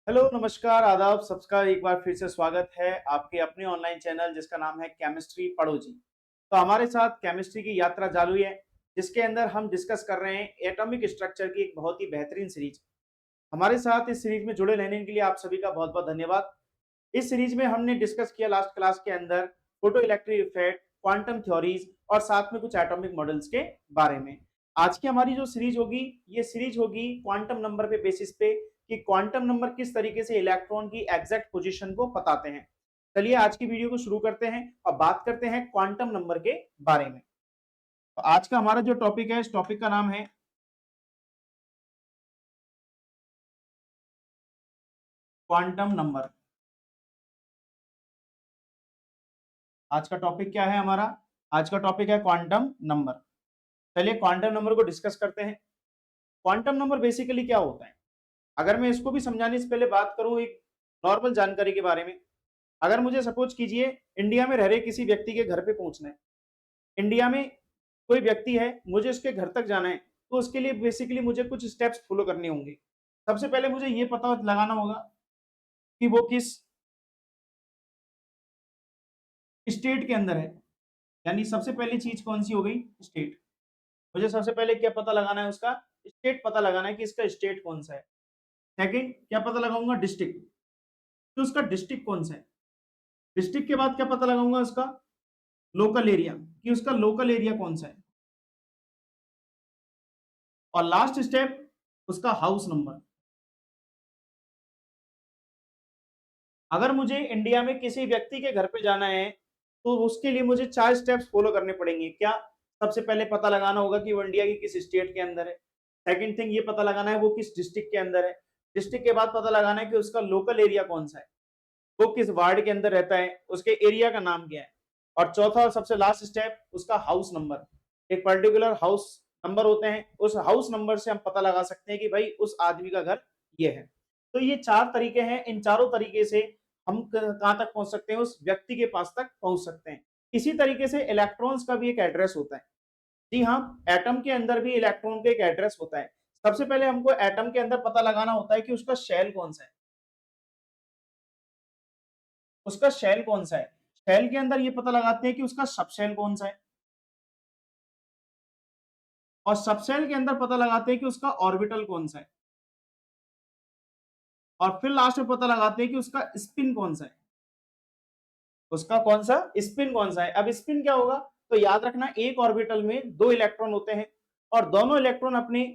Hello, नमस्कार, आदाब, सबका एक बार फिर से स्वागत है आपके अपने ऑनलाइन चैनल जिसका नाम है केमिस्ट्री पढ़ो जी। तो हमारे साथ केमिस्ट्री की यात्रा चालू है, जिसके अंदर हम डिस्कस कर रहे हैं एटॉमिक स्ट्रक्चर की एक बहुत ही बेहतरीन सीरीज। हमारे साथ इस सीरीज में जुड़े रहने के लिए आप सभी का बहुत बहुत धन्यवाद। इस सीरीज में हमने डिस्कस किया लास्ट क्लास के अंदर photo electric effect, quantum theories और साथ में कुछ एटॉमिक मॉडल्स के बारे में। आज की हमारी जो सीरीज होगी, ये सीरीज होगी क्वांटम नंबर पे बेसिस पे कि क्वांटम नंबर किस तरीके से इलेक्ट्रॉन की एग्जैक्ट पोजीशन को बताते हैं। चलिए आज की वीडियो को शुरू करते हैं और बात करते हैं क्वांटम नंबर के बारे में। तो आज का हमारा जो टॉपिक है, इस टॉपिक का नाम है क्वांटम नंबर। आज का टॉपिक क्या है हमारा? आज का टॉपिक है क्वांटम नंबर। चलिए क्वांटम नंबर को डिस्कस करते हैं। क्वांटम नंबर बेसिकली क्या होता है? अगर मैं इसको भी समझाने से पहले बात करूं एक नॉर्मल जानकारी के बारे में। अगर मुझे सपोज कीजिए इंडिया में रह रहे किसी व्यक्ति के घर पे पहुंचना है, इंडिया में कोई व्यक्ति है, मुझे उसके घर तक जाना है, तो उसके लिए बेसिकली मुझे कुछ स्टेप्स फॉलो करने होंगे। सबसे पहले मुझे ये पता लगाना होगा कि वो किस स्टेट के अंदर है। यानी सबसे पहली चीज कौन सी हो गई? स्टेट। मुझे सबसे पहले क्या पता लगाना है? उसका स्टेट पता लगाना है कि इसका स्टेट कौन सा है। सेकंड क्या पता लगाऊंगा? डिस्ट्रिक्ट, तो उसका डिस्ट्रिक्ट कौन सा है। डिस्ट्रिक्ट के बाद क्या पता लगाऊंगा? उसका लोकल एरिया, कि उसका लोकल एरिया कौन सा है। और लास्ट स्टेप उसका हाउस नंबर। अगर मुझे इंडिया में किसी व्यक्ति के घर पे जाना है, तो उसके लिए मुझे 4 स्टेप्स फॉलो करने पड़ेंगे। क्या? सबसे पहले पता लगाना होगा कि वो इंडिया की किस स्टेट के अंदर है। सेकंड थिंग ये पता लगाना है वो किस डिस्ट्रिक्ट के अंदर है। डिस्ट्रिक्ट के बाद पता लगाना है कि उसका लोकल एरिया कौन सा है, वो किस वार्ड के अंदर रहता है, उसके एरिया का नाम क्या है। और चौथा और सबसे लास्ट स्टेप उसका हाउस नंबर। एक पर्टिकुलर हाउस नंबर होते हैं, उस हाउस नंबर से हम पता लगा सकते हैं कि भाई उस आदमी का घर ये है। तो ये 4 तरीके हैं, इन चारों तरीके से हम कहां तक पहुंच सकते हैं? उस व्यक्ति के पास तक पहुंच सकते हैं। इसी तरीके से इलेक्ट्रॉन्स का भी एक एड्रेस होता है। जी हाँ, एटम के अंदर भी इलेक्ट्रॉन का एक एड्रेस होता है। सबसे पहले हमको एटम के अंदर पता लगाना होता है कि उसका शेल कौन सा है। उसका शेल कौन सा है। शेल के अंदर ये पता लगाते हैं कि उसका सबशेल कौन सा है। और सबशेल के अंदर पता लगाते हैं कि उसका ऑर्बिटल कौन सा है। और फिर लास्ट में पता लगाते हैं कि उसका स्पिन कौन सा है। उसका कौन सा स्पिन कौन सा है। अब स्पिन क्या होगा? तो याद रखना, एक ऑर्बिटल में 2 इलेक्ट्रॉन होते हैं और दोनों इलेक्ट्रॉन अपने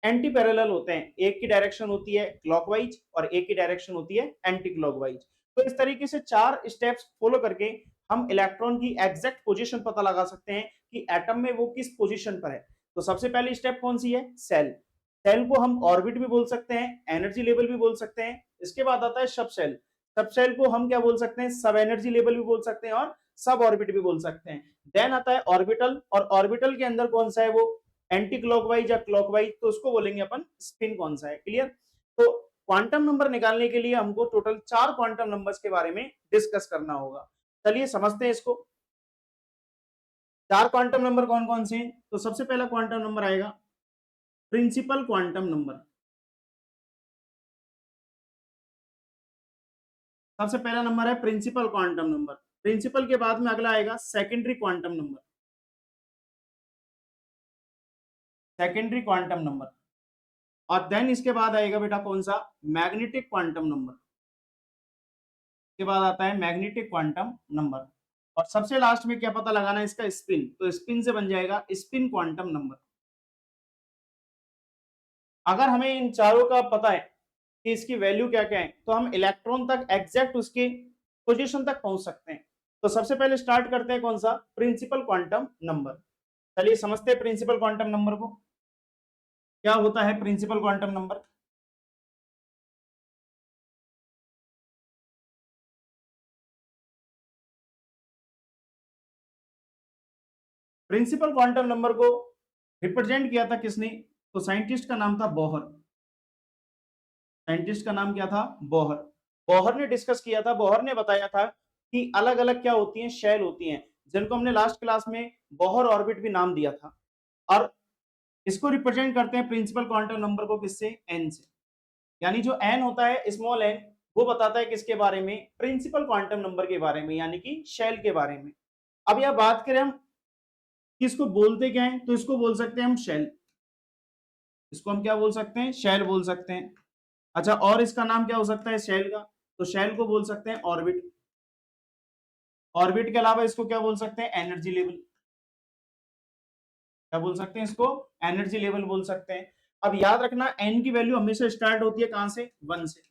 एंटी पैरेलल होते हैं। एक की डायरेक्शन होती है क्लॉकवाइज और एक की डायरेक्शन होती है एंटी क्लॉकवाइज। तो इस तरीके से 4 स्टेप्स फॉलो करके हम इलेक्ट्रॉन की एग्जैक्ट पोजीशन पता लगा सकते हैं कि एटम में वो किस पोजीशन पर है। तो सबसे पहली स्टेप कौन सी है? सेल। सेल को हम ऑर्बिट भी बोल सकते हैं, एनर्जी लेवल भी बोल सकते हैं। इसके बाद आता है सब सेल। सब सेल को हम क्या बोल सकते हैं? सब एनर्जी लेवल भी बोल सकते हैं और सब ऑर्बिट भी बोल सकते हैं। देन आता है ऑर्बिटल, और ऑर्बिटल के अंदर कौन सा है? वो एंटी क्लॉकवाइज या क्लॉकवाइज, तो उसको बोलेंगे अपन स्पिन कौन सा है। क्लियर? तो क्वांटम नंबर निकालने के लिए हमको टोटल 4 क्वांटम नंबर्स के बारे में डिस्कस करना होगा। चलिए समझते हैं इसको। 4 क्वांटम नंबर कौन कौन से हैं? तो सबसे पहला क्वांटम नंबर आएगा प्रिंसिपल क्वांटम नंबर। सबसे पहला नंबर है प्रिंसिपल क्वांटम नंबर। प्रिंसिपल के बाद में अगला आएगा secondary quantum number. Secondary quantum number. और देन इसके बाद आएगा बेटा कौन सा? Magnetic quantum number. के बाद आता है मैग्नेटिक क्वांटम नंबर। और सबसे लास्ट में क्या पता लगाना है? इसका स्पिन। तो स्पिन से बन जाएगा स्पिन क्वांटम नंबर। अगर हमें इन चारों का पता है कि इसकी वैल्यू क्या क्या है, तो हम इलेक्ट्रॉन तक एग्जैक्ट उसके पोजीशन तक पहुंच सकते हैं। तो सबसे पहले स्टार्ट करते हैं कौन सा? Principal quantum number. चलिए समझते हैं प्रिंसिपल क्वांटम नंबर को। क्या होता है principal quantum number? Principal quantum number को रिप्रेजेंट किया था किसने? तो साइंटिस्ट का नाम था बोहर। साइंटिस्ट का नाम क्या था? बोहर। बोहर ने डिस्कस किया था, बोहर ने बताया था कि अलग अलग क्या होती हैं? शेल होती हैं, जिनको हमने लास्ट क्लास में बोहर ऑर्बिट भी नाम दिया था। और इसको रिप्रेजेंट करते हैं प्रिंसिपल क्वांटम नंबर को किससे? एन से। यानी जो n होता है स्मॉल n, वो बताता है किसके बारे में, प्रिंसिपल क्वांटम नंबर के बारे में, यानी कि शेल के बारे में। अब यह बात करें हम किसको बोलते क्या है, तो इसको बोल सकते हैं हम शेल। इसको हम क्या बोल सकते हैं, शेल बोल सकते हैं। अच्छा, और इसका नाम क्या हो सकता है शेल का, तो शेल को बोल सकते हैं ऑर्बिट। ऑर्बिट के अलावा इसको क्या बोल सकते हैं, एनर्जी लेवल। क्या बोल सकते हैं इसको, एनर्जी लेवल बोल सकते हैं। अब याद रखना एन की वैल्यू हमेशा स्टार्ट होती है कहां से, 1 से।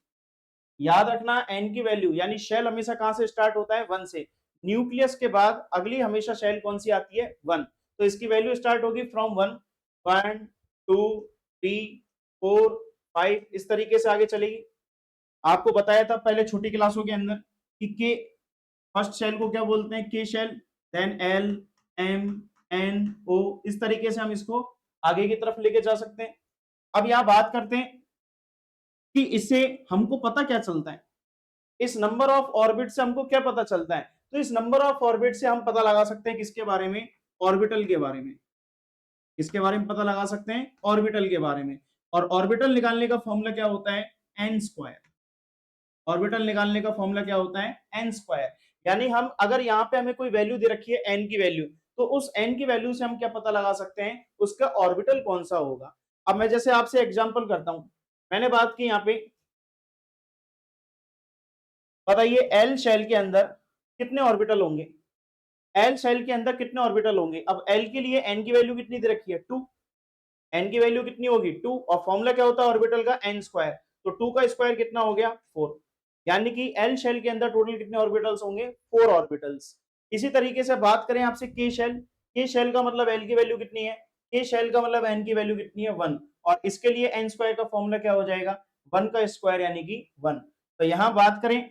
याद रखना एन की वैल्यू यानी शेल हमेशा कहां से स्टार्ट होता है, 1 से। न्यूक्लियस के बाद अगली हमेशा शेल कौन सी आती है, 1। तो इसकी वैल्यू स्टार्ट होगी फ्रॉम 1, 1 2 3 4 5, इस तरीके से आगे चलेगी। आपको बताया था पहले छोटी क्लासों के अंदर कि के फर्स्ट शेल को क्या बोलते हैं, K shell, then L M N O, इस तरीके से हम इसको आगे की तरफ लेके जा सकते हैं। अब यहां बात करते हैं कि इससे हमको पता क्या चलता है, इस नंबर ऑफ ऑर्बिट से हमको क्या पता चलता है। तो इस नंबर ऑफ ऑर्बिट से हम पता लगा सकते हैं किसके बारे में, ऑर्बिटल के बारे में। किसके बारे में पता लगा सकते हैं, ऑर्बिटल के बारे में। और ऑर्बिटल निकालने का फॉर्मूला क्या होता है, एन स्क्वायर। ऑर्बिटल निकालने का फॉर्मूला क्या होता है, एन स्क्वायर। यानी हम अगर यहाँ पे हमें कोई वैल्यू दे रखी है एन की वैल्यू, तो उस एन की वैल्यू से हम क्या पता लगा सकते हैं, उसका ऑर्बिटल कौन सा होगा। अब मैं जैसे आपसे एग्जांपल करता हूं, मैंने बात की यहाँ पे, बताइए एल शेल के अंदर कितने ऑर्बिटल होंगे, एल शेल के अंदर कितने ऑर्बिटल होंगे। अब एल के लिए एन की वैल्यू कितनी दे रखी है, 2। एन की वैल्यू कितनी होगी, 2, और फॉर्मूला क्या होता है ऑर्बिटल का, एन स्क्वायर। तो 2 का स्क्वायर कितना हो गया, 4। यानी कि एल शेल के अंदर टोटल कितने ऑर्बिटल्स होंगे, 4 ऑर्बिटल्स। इसी तरीके से बात करें आपसे के शेल, के शेल का मतलब एल की वैल्यू कितनी है, के शेल का मतलब एन की वैल्यू कितनी है, 1। और इसके लिए एन स्क्वायर का फॉर्मूला क्या हो जाएगा, 1 का स्क्वायर यानी कि 1। तो यहां बात करें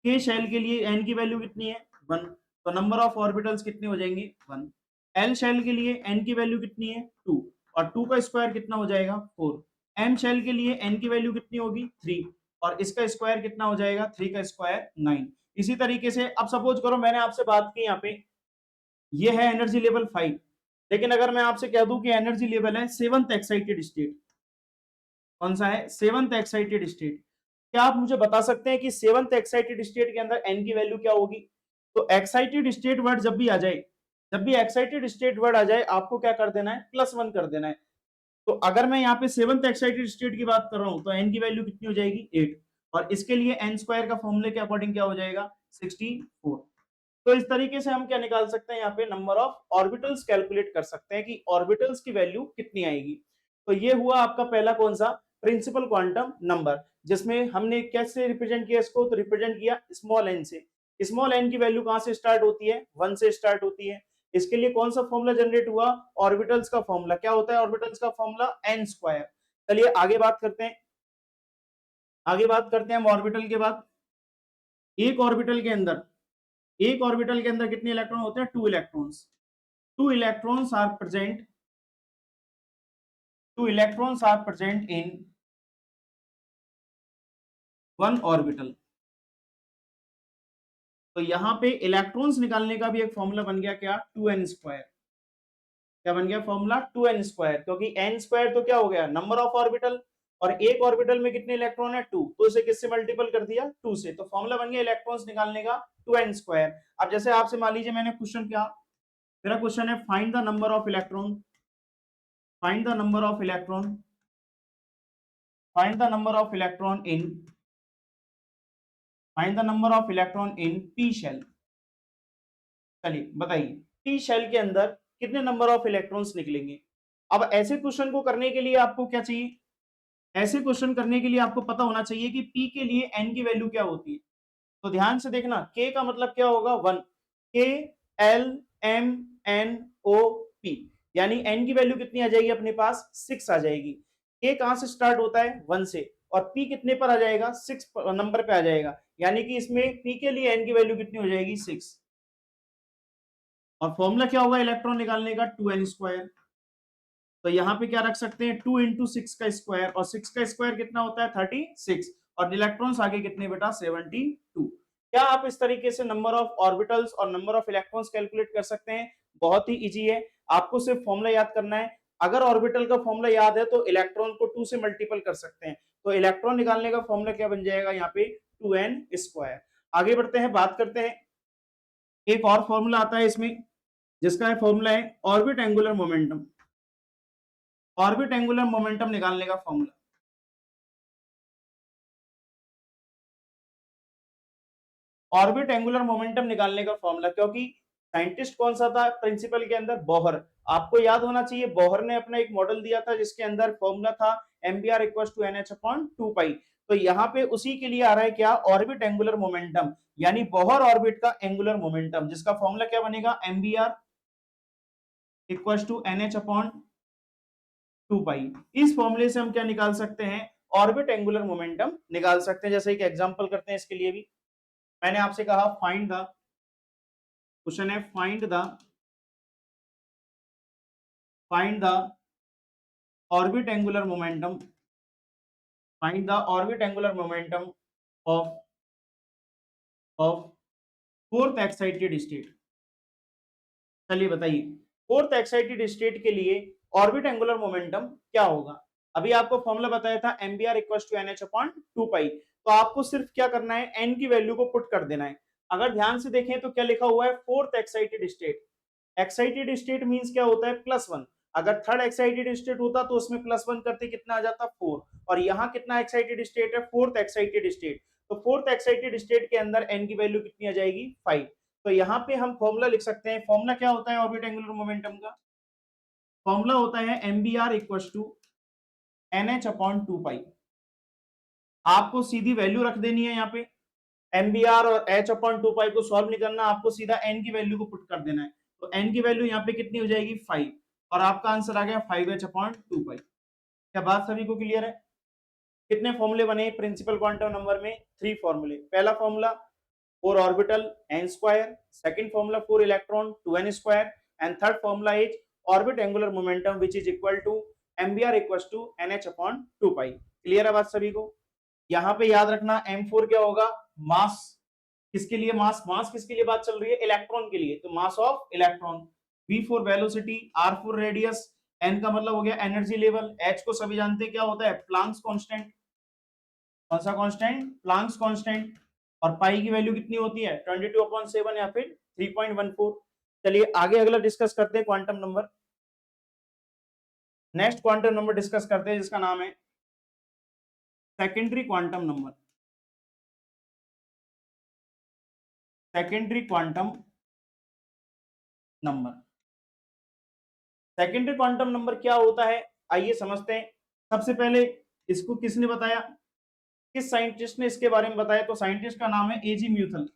के शेल के लिए एन की वैल्यू कितनी है, 1। तो नंबर ऑफ ऑर्बिटल्स कितने हो जाएंगे, 1। एल शेल के लिए एन की वैल्यू कितनी है, 2, और 2 का स्क्वायर कितना हो जाएगा, 4। एम शेल के लिए एन की वैल्यू कितनी होगी, 3, और इसका स्क्वायर कितना हो जाएगा, 3 का स्क्वायर 9। इसी तरीके से अब सपोज करो मैंने आपसे बात की यहाँ पे, ये है एनर्जी लेवल 5, लेकिन अगर मैं आपसे कह दूं कि एनर्जी लेवल है 7th एक्साइटेड स्टेट, कौन सा है, 7th एक्साइटेड स्टेट, क्या आप मुझे बता सकते हैं कि 7th एक्साइटेड स्टेट के अंदर एन की वैल्यू क्या होगी। तो एक्साइटेड स्टेट वर्ड जब भी आ जाए, जब भी एक्साइटेड स्टेट वर्ड आ जाए, आपको क्या कर देना है, +1 कर देना है। तो अगर मैं यहाँ पे 7th एक्साइटेड स्टेट की बात कर रहा हूं, तो एन की वैल्यू कितनी हो जाएगी, 8। और इसके लिए एन स्क्वायर का फॉर्मूले के अकॉर्डिंग क्या हो जाएगा, 64। तो इस तरीके से हम क्या निकाल सकते हैं, यहाँ पे नंबर ऑफ ऑर्बिटल्स कैलकुलेट कर सकते हैं कि ऑर्बिटल्स की वैल्यू कितनी आएगी। तो ये हुआ आपका पहला कौन सा, प्रिंसिपल क्वांटम नंबर, जिसमें हमने कैसे रिप्रेजेंट किया इसको, तो रिप्रेजेंट किया स्मॉल एन से। स्मॉल एन की वैल्यू कहां से स्टार्ट होती है, 1 से स्टार्ट होती है। इसके लिए कौन सा फॉर्मूला जनरेट हुआ, ऑर्बिटल्स का फॉर्मूला। क्या होता है ऑर्बिटल्स का फॉर्मूला, एन स्क्वायर। चलिए आगे बात करते हैं, आगे बात करते हैं हम ऑर्बिटल के बाद। एक ऑर्बिटल के अंदर, एक ऑर्बिटल के अंदर कितने इलेक्ट्रॉन होते हैं, 2 electrons. 2 electrons are present, 2 electrons are present in one orbital। तो यहां पे इलेक्ट्रॉन्स निकालने का भी एक फॉर्मूला बन गया, क्या, 2n स्क्वायर। क्या बन गया फॉर्मूला, 2n स्क्वायर, क्योंकि n स्क्वायर तो क्या हो गया, नंबर ऑफ ऑर्बिटल, और एक ऑर्बिटल में कितने इलेक्ट्रॉन है, 2, तो इसे किससे मल्टीपल कर दिया, 2 से। तो फॉर्मूला बन गया इलेक्ट्रॉन्स निकालने का 2n स्क्वायर। अब जैसे आपसे मान लीजिए मैंने क्वेश्चन किया, मेरा क्वेश्चन है find the number of electron, find the number of electron, find the number of electron in, find the number of electron in P shell. चलिए बताइए पी शेल के अंदर कितने नंबर ऑफ इलेक्ट्रॉन्स निकलेंगे। अब ऐसे क्वेश्चन को करने के लिए आपको क्या चाहिए, ऐसे क्वेश्चन करने के लिए आपको पता होना चाहिए कि पी के लिए एन की वैल्यू क्या होती है। तो ध्यान से देखना, के का मतलब क्या होगा, 1, K L M N O P, यानी एन की वैल्यू कितनी आ जाएगी अपने पास, 6 आ जाएगी। के कहां से स्टार्ट होता है, 1 से, और पी कितने पर आ जाएगा, 6 नंबर पे आ जाएगा, यानी कि इसमें पी के लिए एन की वैल्यू कितनी हो जाएगी, 6। और फॉर्मूला क्या होगा इलेक्ट्रॉन निकालने का, 2n स्क्वायर। तो यहाँ पे क्या रख सकते हैं, 2 इंटू 6 का स्क्वायर, और 6 का स्क्वायर कितना होता है, 36, और इलेक्ट्रॉन्स आगे कितने बेटा, 72। क्या आप इस तरीके से नंबर ऑफ ऑर्बिटल्स और नंबर ऑफ इलेक्ट्रॉन्स कैलकुलेट कर सकते हैं। बहुत ही इजी है, आपको सिर्फ फॉर्मूला याद करना है। अगर ऑर्बिटल का फॉर्मूला याद है तो इलेक्ट्रॉन को 2 से मल्टीपल कर सकते हैं। तो इलेक्ट्रॉन निकालने का फॉर्मूला क्या बन जाएगा यहाँ पे 2n²। आगे बढ़ते हैं, बात करते हैं, एक और फॉर्मूला आता है इसमें जिसका फॉर्मूला है orbit angular momentum. Orbit angular momentum निकालने का फॉर्मूला, ऑर्बिट एंगुलर मोमेंटम निकालने का फॉर्मूला, क्योंकि साइंटिस्ट कौन सा था प्रिंसिपल के अंदर, बोहर। आपको याद होना चाहिए बोहर ने अपना एक मॉडल दिया था जिसके अंदर फॉर्मूला था mvr = nh/2 तो यहाँ पे उसी के लिए आ रहा है क्या, ऑर्बिट एंगुलर मोमेंटम, यानी बोहर ऑर्बिट का एंगुलर मोमेंटम, जिसका फॉर्मूला क्या बनेगा, mvr = nh/2। इस फॉर्मूले से हम क्या निकाल सकते हैं, ऑर्बिट एंगुलर मोमेंटम निकाल सकते हैं। जैसे एक एग्जांपल करते हैं इसके लिए भी, मैंने आपसे कहा फाइंड द, क्वेश्चन है find the orbit angular momentum, find the orbit angular momentum of fourth excited state. चलिए बताइए, फोर्थ एक्साइटेड स्टेट के लिए ऑर्बिट एंगुलर मोमेंटम क्या होगा। अभी आपको फॉर्मूला बताया था mvr = nh/2 तो आपको सिर्फ क्या करना है, n की वैल्यू को पुट कर देना है। अगर ध्यान से देखें तो क्या लिखा हुआ है, fourth excited state. Excited state means क्या होता है, +1। अगर थर्ड एक्साइटेड स्टेट होता तो उसमें +1 करते कितना आ जाता, 4। और यहाँ कितना एक्साइटेड स्टेट है, फोर्थ एक्साइटेड स्टेट। तो फोर्थ एक्साइटेड स्टेट के अंदर n की वैल्यू कितनी आ जाएगी, 5। तो यहाँ पे हम फॉर्मूला लिख सकते हैं, फॉर्मूला क्या होता है ऑर्बिट एंगुलर मोमेंटम का, फॉर्मूला होता है mvr = nh/2। आपको सीधी वैल्यू रख देनी है यहाँ पे, mvr और h/2 को सॉल्व नहीं करना, आपको सीधा n की वैल्यू को पुट कर देना है। तो n की वैल्यू यहाँ पे कितनी हो जाएगी, 5, और आपका आंसर आ गया 5h/2। क्या बात सभी को क्लियर है। कितने फॉर्मूले बने प्रिंसिपल क्वांटम नंबर में, 3 फॉर्मूले। पहला formula for orbital n², second formula for electron 2n², and third formula is orbit angular momentum which is equal to mvr = nh/2। Clear है बात सभी को। यहाँ पे याद रखना m4 क्या होगा, मास। किसके लिए मास, मास किसके लिए बात चल रही है, इलेक्ट्रॉन के लिए, तो mass of electron. v4 velocity, r4 radius, n का मतलब हो गया एनर्जी लेवल, h को सभी जानते हैं क्या होता है, प्लांक्स कांस्टेंट। कौन सा कांस्टेंट, प्लांक्स कांस्टेंट। और पाई की वैल्यू कितनी होती है, 22/7 या फिर 3.14। चलिए आगे अगला डिस्कस करते हैं quantum number. Next quantum number discuss करते हैं जिसका नाम है secondary quantum number. Secondary quantum number, secondary quantum number क्या होता है, आइए समझते हैं। सबसे पहले इसको किसने बताया, किस साइंटिस्ट ने इसके बारे में बताया, तो साइंटिस्ट का नाम है एजी म्यूथल।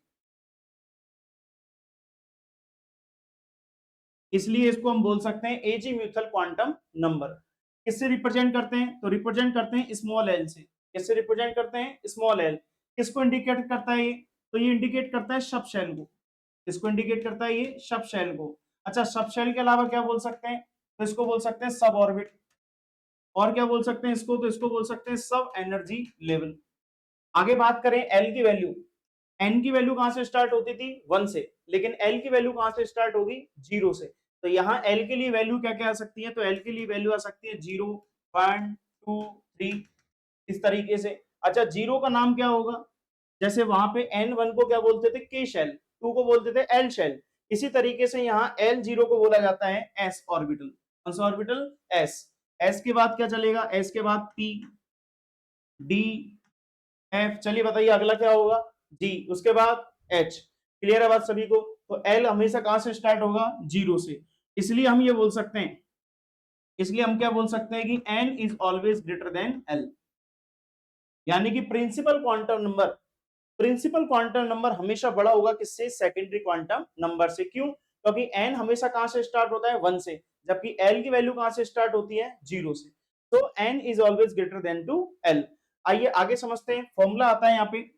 इसलिए इसको हम बोल सकते हैं एजी म्यूथल क्वांटम नंबर। किससे रिप्रेजेंट करते हैं, तो रिप्रेजेंट करते हैं स्मॉल एल से। किससे रिप्रेजेंट करते हैं, स्मॉल एल। किसको इंडिकेट करता है ये, तो ये इंडिकेट करता है सब शेल को। किसको इंडिकेट करता है ये, सब शेल को। अच्छा, सब शेल के अलावा क्या बोल सकते हैं, तो इसको बोल सकते हैं सब ऑर्बिट। और क्या बोल सकते हैं इसको, तो इसको बोल सकते हैं सब एनर्जी लेवल। आगे बात करें एल की वैल्यू, एन की वैल्यू कहां से स्टार्ट होती थी, 1 से, लेकिन एल की वैल्यू कहां से स्टार्ट होगी, 0 से। तो यहाँ एल के लिए वैल्यू क्या क्या आ सकती है, तो एल के लिए वैल्यू आ सकती है 0, 1, 2, 3, इस तरीके से। अच्छा, 0 का नाम क्या होगा, जैसे वहां पे n1 को क्या बोलते थे, के शेल, 2 को बोलते थे एल शेल। इसी तरीके से यहाँ L0 को बोला जाता है s ऑर्बिटल। कौन सा ऑर्बिटल, s। s के बाद क्या चलेगा, s के बाद p, d, f। चलिए बताइए अगला क्या होगा, d, उसके बाद h। क्लियर है बात सभी को। तो l हमेशा कहां से स्टार्ट होगा, 0 से। इसलिए हम ये बोल सकते हैं, इसलिए हम क्या बोल सकते हैं कि n is always greater than l, यानी कि principal quantum number, principal quantum number हमेशा बड़ा होगा किससे, सेकेंडरी क्वांटम नंबर से। क्यों, क्योंकि n हमेशा कहां से स्टार्ट होता है, 1 से, जबकि l की वैल्यू कहां से स्टार्ट होती है, 0 से। तो n is always greater than to l। आइए आगे समझते हैं, फॉर्मूला आता है यहाँ पे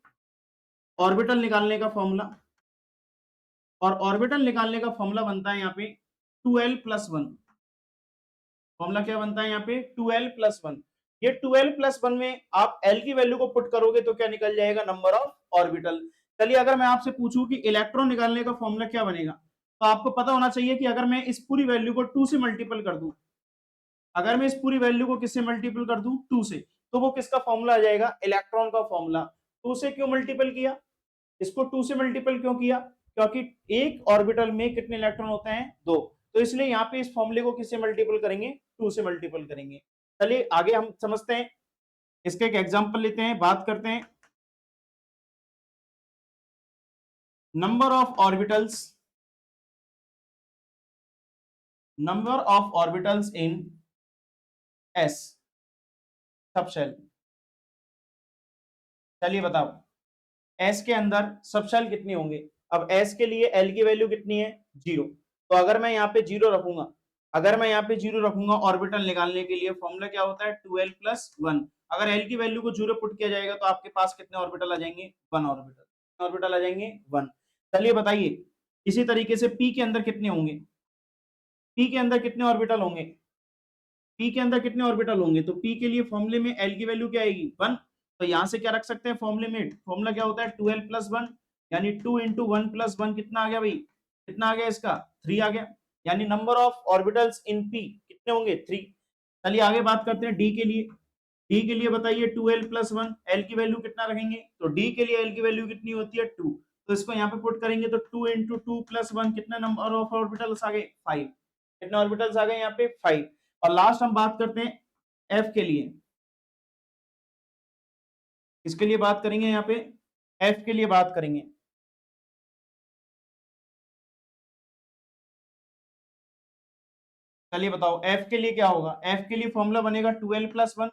ऑर्बिटल निकालने का फॉर्मूला, और ऑर्बिटल निकालने का फॉर्मूला बनता है यहाँ पे 2l+1। फॉर्मूला क्या बनता है यहाँ पे, 2l+1। ये 2l+1 में आप l की वैल्यू को पुट करोगे तो क्या निकल जाएगा, नंबर ऑफ ऑर्बिटल। चलिए अगर मैं आपसे पूछूं कि इलेक्ट्रॉन निकालने का फॉर्मूला क्या बनेगा, तो आपको पता होना चाहिए कि अगर मैं इस पूरी वैल्यू को 2 से मल्टीपल कर दूं, अगर मैं इस पूरी वैल्यू को किससे मल्टीपल कर दूं, 2 से, तो वो किसका फॉर्मूला आ जाएगा, इलेक्ट्रॉन का फॉर्मूला। 2 से क्यों मल्टीपल किया, इसको 2 से मल्टीपल क्यों किया, क्योंकि एक ऑर्बिटल में कितने इलेक्ट्रॉन होते हैं, 2, तो इसलिए यहाँ पे इस फॉर्मूले को किससे मल्टीपल करेंगे, 2 से मल्टीपल करेंगे। चलिए आगे हम समझते हैं, इसके एक एग्जांपल लेते हैं, बात करते हैं number of orbitals in s subshell. चलिए बताओ एस के अंदर सब शेल कितने होंगे। अब एस के लिए एल की वैल्यू कितनी है, 0, तो अगर मैं यहाँ पे 0 रखूंगा, ऑर्बिटल निकालने के लिए फॉर्मूला क्या होता है, 2l + 1। अगर एल की वैल्यू को 0 पुट किया जाएगा तो आपके पास कितने ऑर्बिटल आ जाएंगे, 1 ऑर्बिटल आ जाएंगे, 1। चलिए बताइए इसी तरीके से पी के अंदर कितने होंगे, पी के अंदर कितने ऑर्बिटल होंगे, तो पी के लिए फॉर्मूले में एल की वैल्यू क्या आएगी, 1। तो यहां से क्या रख सकते हैं फॉर्मूले में, फॉर्मूला क्या होता है, 2l + 1, यानी 2 × 1 + 1 कितना आ गया भाई, कितना आ गया इसका, 3 आ गया, यानी number of orbitals in P कितने होंगे, 3। चलिए आगे बात करते हैं डी के लिए। डी के लिए बताइए 2l + 1, एल की वैल्यू कितना रखेंगे, तो डी के लिए एल की वैल्यू कितनी होती है, 2, तो इसको यहाँ पे पुट करेंगे तो 2 × 2 + 1 कितना नंबर ऑफ ऑर्बिटल्स आ गए, 5। कितने ऑर्बिटल्स आ गए यहाँ पे, 5। और लास्ट हम बात करते हैं एफ के लिए, इसके लिए बात करेंगे यहाँ पे, एफ के लिए बात करेंगे। चलिए बताओ एफ के लिए क्या होगा, एफ के लिए फॉर्मूला बनेगा 2l + 1,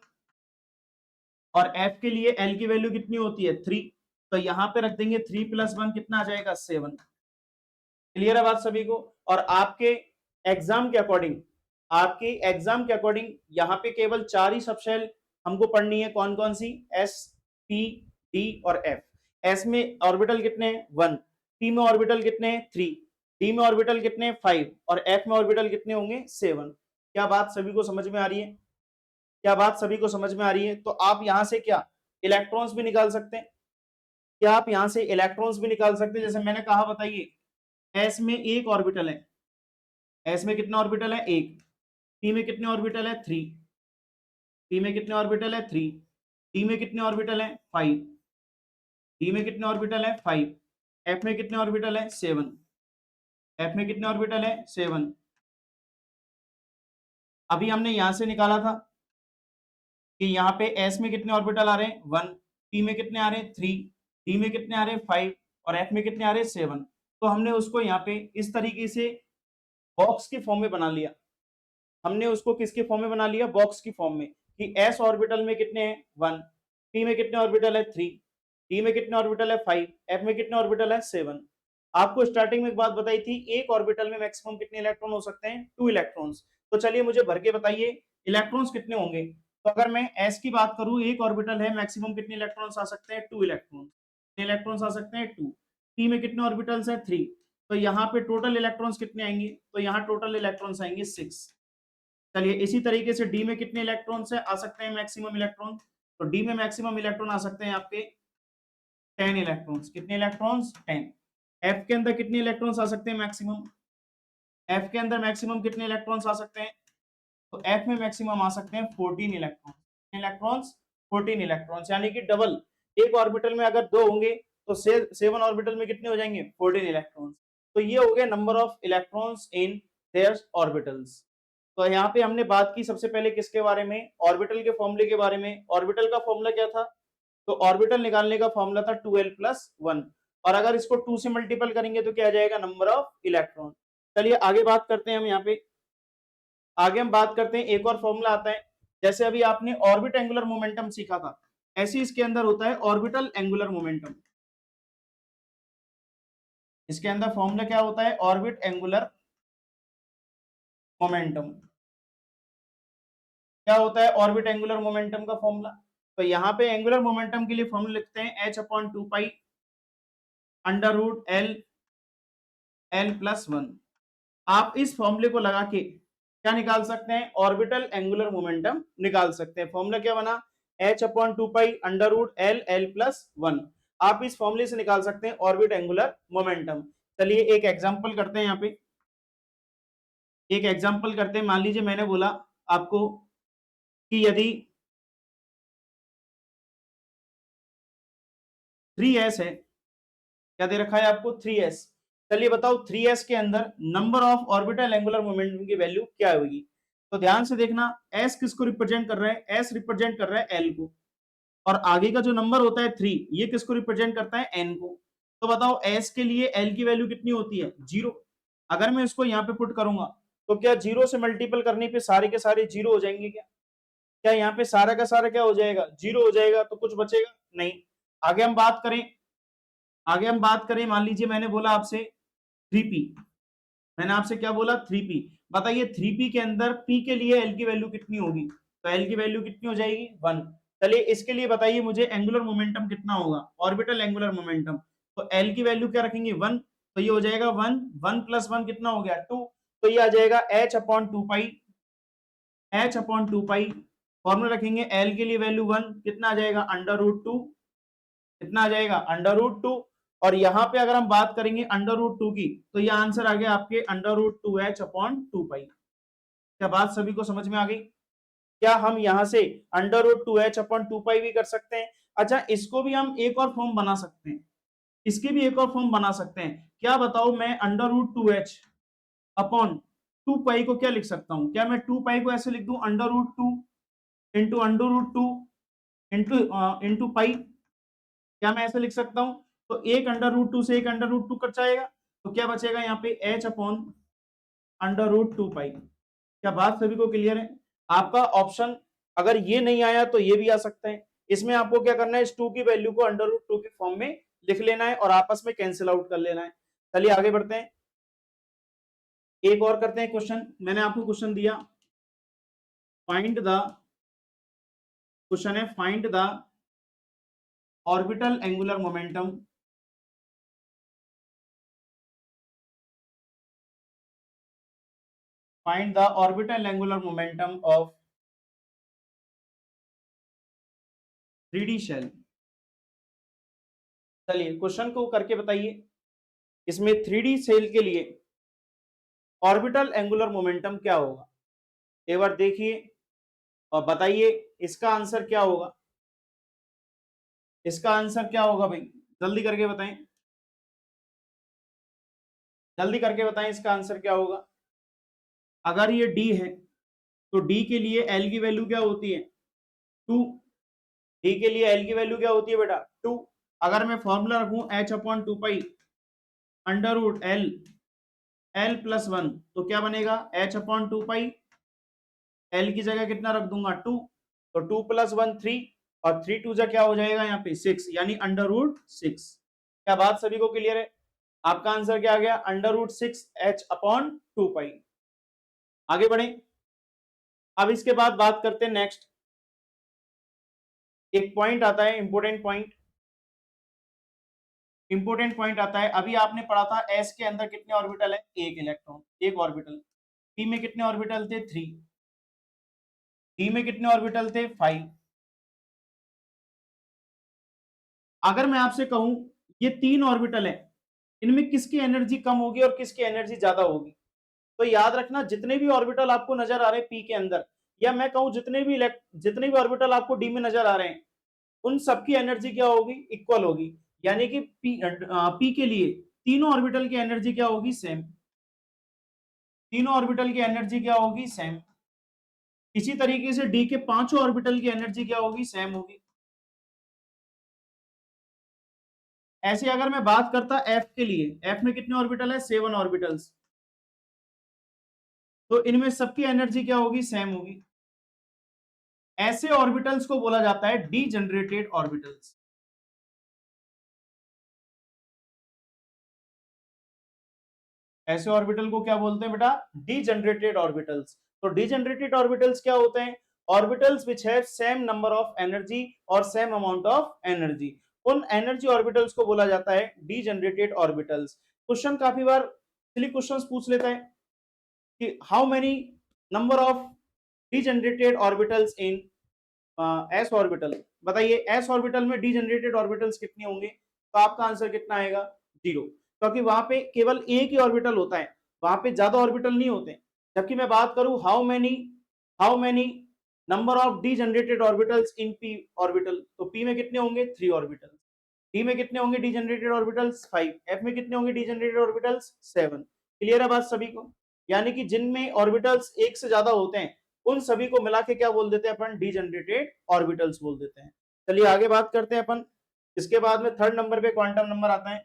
और एफ के लिए एल की वैल्यू कितनी होती है, 3, तो यहां पे रख देंगे 3 + 1 कितना आ जाएगा, 7। क्लियर है बात सभी को। और आपके एग्जाम के अकॉर्डिंग यहाँ पे केवल 4 ही सबशेल हमको पढ़नी है, कौन कौन सी, एस, पी, डी और एफ। एस में ऑर्बिटल कितने हैं, 1, पी में ऑर्बिटल कितने हैं, 3, डी में ऑर्बिटल कितने हैं, 5, और एफ में ऑर्बिटल कितने होंगे, 7। क्या बात सभी को समझ में आ रही है, तो आप यहां से क्या इलेक्ट्रॉन्स भी निकाल सकते हैं, जैसे मैंने कहा, बताइए एस में एक ऑर्बिटल है, एस में कितना ऑर्बिटल है, एक, पी में कितने ऑर्बिटल है, 3, डी में कितने ऑर्बिटल है, 5, एफ में कितने ऑर्बिटल है, 7, अभी हमने यहां से निकाला था कि यहाँ पे एस में कितने ऑर्बिटल आ रहे हैं, 1, पी में कितने आ रहे हैं, 3, डी में कितने आ रहे हैं, 5, और एफ में कितने आ रहे हैं, 7। तो हमने उसको यहाँ पे इस तरीके से बॉक्स के फॉर्म में बना लिया, बॉक्स की फॉर्म में, कि एस ऑर्बिटल में कितने हैं, 1, पी में कितने ऑर्बिटल है, 3, डी में कितने ऑर्बिटल है, 5, एफ में कितने ऑर्बिटल है, 7। आपको स्टार्टिंग में एक बात बताई थी, एक ऑर्बिटल में मैक्सिमम कितने इलेक्ट्रॉन हो सकते हैं, 2 इलेक्ट्रॉन्स। तो चलिए मुझे भर के बताइए इलेक्ट्रॉन्स कितने होंगे। तो अगर मैं एस की बात करूं, एक ऑर्बिटल है, मैक्सिमम कितने इलेक्ट्रॉन्स आ सकते हैं, 2 इलेक्ट्रॉन, कितने इलेक्ट्रॉन्स आ सकते हैं, 2। पी में कितने ऑर्बिटल्स है, 3, तो यहाँ पे टोटल इलेक्ट्रॉन्स कितने आएंगे, तो यहाँ टोटल इलेक्ट्रॉन्स आएंगे 6। चलिए इसी तरीके से डी में कितने इलेक्ट्रॉन्स है, आ सकते हैं मैक्सिमम इलेक्ट्रॉन, तो डी में मैक्सिमम इलेक्ट्रॉन आ सकते हैं आपके 10 इलेक्ट्रॉन्स, कितने इलेक्ट्रॉन्स, 10। एफ के अंदर कितने इलेक्ट्रॉन्स आ सकते हैं मैक्सिमम, कितने इलेक्ट्रॉन्स आ सकते हैं, तो एफ में मैक्सिमम आ सकते हैं 14 इलेक्ट्रॉन्स, 14 इलेक्ट्रॉन्स, यानी कि डबल, एक ऑर्बिटल में अगर 2 होंगे तो 7 ऑर्बिटल में कितने हो जाएंगे, 14 इलेक्ट्रॉन्स। तो ये हो गया number of electrons in their orbitals. तो यहाँ पे हमने बात की सबसे पहले किसके बारे में, ऑर्बिटल के फॉर्मूले के बारे में। ऑर्बिटल का फॉर्मूला क्या था, तो ऑर्बिटल निकालने का फॉर्मूला था 2l + 1, और अगर इसको 2 से मल्टीपल करेंगे तो क्या आ जाएगा, नंबर ऑफ इलेक्ट्रॉन। चलिए आगे बात करते हैं हम यहाँ पे, एक और फॉर्मूला आता है, जैसे अभी आपने ऑर्बिट एंगुलर मोमेंटम सीखा था, ऐसे इसके अंदर होता है ऑर्बिटल एंगुलर मोमेंटम। इसके अंदर फॉर्मूला क्या होता है, ऑर्बिट एंगुलर मोमेंटम। क्या होता है ऑर्बिट एंगुलर मोमेंटम का फॉर्मूला, तो यहाँ पे एंगुलर मोमेंटम के लिए फॉर्मूला लिखते हैं h/2 √L L+1। आप इस फॉर्मूले को लगा के क्या निकाल सकते हैं, ऑर्बिटल एंगुलर मोमेंटम निकाल सकते हैं। फॉर्मूला क्या बना, h/2 √L L+1। आप इस फॉर्मूले से निकाल सकते हैं ऑर्बिट एंगुलर मोमेंटम। चलिए एक एग्जांपल करते हैं, यहाँ पे एक एग्जांपल करते हैं। मान लीजिए मैंने बोला आपको कि यदि 3s है, क्या दे रखा है आपको 3s। चलिए बताओ 3s के अंदर number of orbital angular momentum की वैल्यू क्या होगी। तो ध्यान से देखना, s किसको रिप्रेजेंट कर रहा है, s रिप्रेजेंट कर रहा है l को, और आगे का जो नंबर होता है 3 ये किसको रिप्रेजेंट करता है n को। तो बताओ s के लिए l की वैल्यू कितनी होती है 0। अगर मैं इसको यहाँ पे पुट करूंगा तो क्या 0 से मल्टीपल करने पे सारे के सारे 0 हो जाएंगे क्या, क्या यहाँ पे सारा का सारा क्या हो जाएगा 0 हो जाएगा, तो कुछ बचेगा नहीं। आगे हम बात करें, मान लीजिए मैंने बोला आपसे 3p, मैंने आपसे क्या बोला 3p। बताइए 3p के अंदर p के लिए l की वैल्यू कितनी होगी, तो l की वैल्यू कितनी हो जाएगी 1। चलिए इसके लिए बताइए मुझे एंगुलर मोमेंटम कितना होगा, ऑर्बिटल एंगुलर मोमेंटम। तो l की वैल्यू क्या रखेंगे 1, तो ये हो जाएगा 1, 1 प्लस 1 कितना हो गया 2, तो ये आ जाएगा h अपॉन 2 पाई, h अपॉन 2 पाई। फॉर्मूला रखेंगे l के लिए वैल्यू 1 कितना आ जाएगा अंडर रूट 2, कितना आ जाएगा अंडर रूट 2। और यहाँ पे अगर हम बात करेंगे अंडर रूट 2 की, तो ये आंसर आ गया आपके अंडर रूट 2h अपॉन 2 पाई। क्या बात सभी को समझ में आ गई। क्या हम यहाँ से अंडर रूट 2h अपॉन 2 पाई भी कर सकते हैं। अच्छा इसको भी हम एक और फॉर्म बना सकते हैं, इसके भी एक और फॉर्म बना सकते हैं। क्या बताओ, मैं अंडर रूट 2h अपॉन 2 पाई को क्या लिख सकता हूं, क्या मैं 2 पाई को ऐसे लिख दूं under root 2 into under root 2 into into pi, क्या मैं ऐसे लिख सकता हूं। तो एक अंडर रूट 2 से एक अंडर रूट 2 कट जाएगा, तो क्या बचेगा यहाँ पे h अपॉन अंडर रूट 2 पाई। क्या बात सभी को क्लियर है। आपका ऑप्शन अगर ये नहीं आया तो ये भी आ सकता है। इसमें आपको क्या करना है, इस 2 की वैल्यू को अंडर रूट 2 के फॉर्म में लिख लेना है और आपस में कैंसिल आउट कर लेना है। चलिए आगे बढ़ते हैं, एक और करते हैं क्वेश्चन। मैंने आपको क्वेश्चन दिया, फाइंड द, क्वेश्चन है find the orbital angular momentum, find the orbital angular momentum of 3D shell. चलिए क्वेश्चन को करके बताइए, इसमें 3D सेल के लिए ऑर्बिटल एंगुलर मोमेंटम क्या होगा। एक बार देखिए और बताइए इसका आंसर क्या होगा, इसका आंसर क्या होगा भाई, जल्दी करके बताएं, जल्दी करके बताएं इसका आंसर क्या होगा। अगर ये d है तो d के लिए l की वैल्यू क्या होती है 2, d के लिए l की वैल्यू क्या होती है बेटा 2। अगर मैं फॉर्मूला रखूं h upon 2 pi under root l plus 1, तो क्या बनेगा h अपॉन 2 पाई, l की जगह कितना रख दूंगा 2, तो 2 प्लस 1 3, और 3 2 जा क्या हो जाएगा यहाँ पे 6, यानी अंडर रूट 6। क्या बात सभी को क्लियर है। आपका आंसर क्या आ गया अंडर रूट 6 h अपॉन 2 पाई। आगे बढ़े, अब इसके बाद बात करते हैं नेक्स्ट, एक पॉइंट आता है इंपोर्टेंट पॉइंट, इंपोर्टेंट पॉइंट आता है। अभी आपने पढ़ा था s के अंदर कितने ऑर्बिटल है, एक इलेक्ट्रॉन एक ऑर्बिटल, p में कितने ऑर्बिटल थे 3, d में कितने ऑर्बिटल थे 5। अगर मैं आपसे कहूं ये 3 ऑर्बिटल है, इनमें किसकी एनर्जी कम होगी और किसकी एनर्जी ज्यादा होगी, तो याद रखना जितने भी ऑर्बिटल आपको नजर आ रहे हैं p के अंदर, या मैं कहूं जितने भी ऑर्बिटल आपको d में नजर आ रहे हैं, उन सबकी एनर्जी क्या होगी इक्वल होगी। यानी कि p के लिए तीनों ऑर्बिटल की एनर्जी क्या होगी सेम, तीनों ऑर्बिटल की एनर्जी क्या होगी सेम। इसी तरीके से d के पांचों ऑर्बिटल की एनर्जी क्या होगी सेम होगी। ऐसे अगर मैं बात करता f के लिए, f में कितने ऑर्बिटल है 7 ऑर्बिटल्स, तो इनमें सबकी एनर्जी क्या होगी सेम होगी। ऐसे ऑर्बिटल्स को बोला जाता है डीजनरेटेड ऑर्बिटल्स। ऐसे ऑर्बिटल को क्या बोलते हैं बेटा डीजनरेटेड ऑर्बिटल्स। तो डीजनरेटेड ऑर्बिटल्स क्या होते हैं, orbitals which have same number of energy और सेम अमाउंट ऑफ एनर्जी, उन एनर्जी ऑर्बिटल्स को बोला जाता है डीजनरेटेड ऑर्बिटल्स। क्वेश्चन काफी बार सिली क्वेश्चंस पूछ लेता है कि how many number of degenerated orbitals in S orbital, बताइए एस ऑर्बिटल में डीजनरेटेड ऑर्बिटल्स कितने होंगे, तो आपका आंसर कितना आएगा 0, क्योंकि वहां पे केवल एक ही ऑर्बिटल होता है, वहां पे ज्यादा ऑर्बिटल नहीं होते। जबकि मैं बात करूं how many number of degenerated orbitals in p orbital, तो पी में कितने होंगे 3 ऑर्बिटल। डी में कितने होंगे डीजेनरेटेड ऑर्बिटल्स 5, एफ में कितने होंगे डीजेनरेटेड ऑर्बिटल्स 7। क्लियर है बात सभी को? यानी कि जिनमें ऑर्बिटल्स एक से ज्यादा होते हैं उन सभी को मिला के क्या बोल देते हैं अपन, डीजेनरेटेड ऑर्बिटल्स बोल देते हैं। चलिए आगे बात करते हैं अपन। इसके बाद में थर्ड नंबर पे क्वांटम नंबर आता है।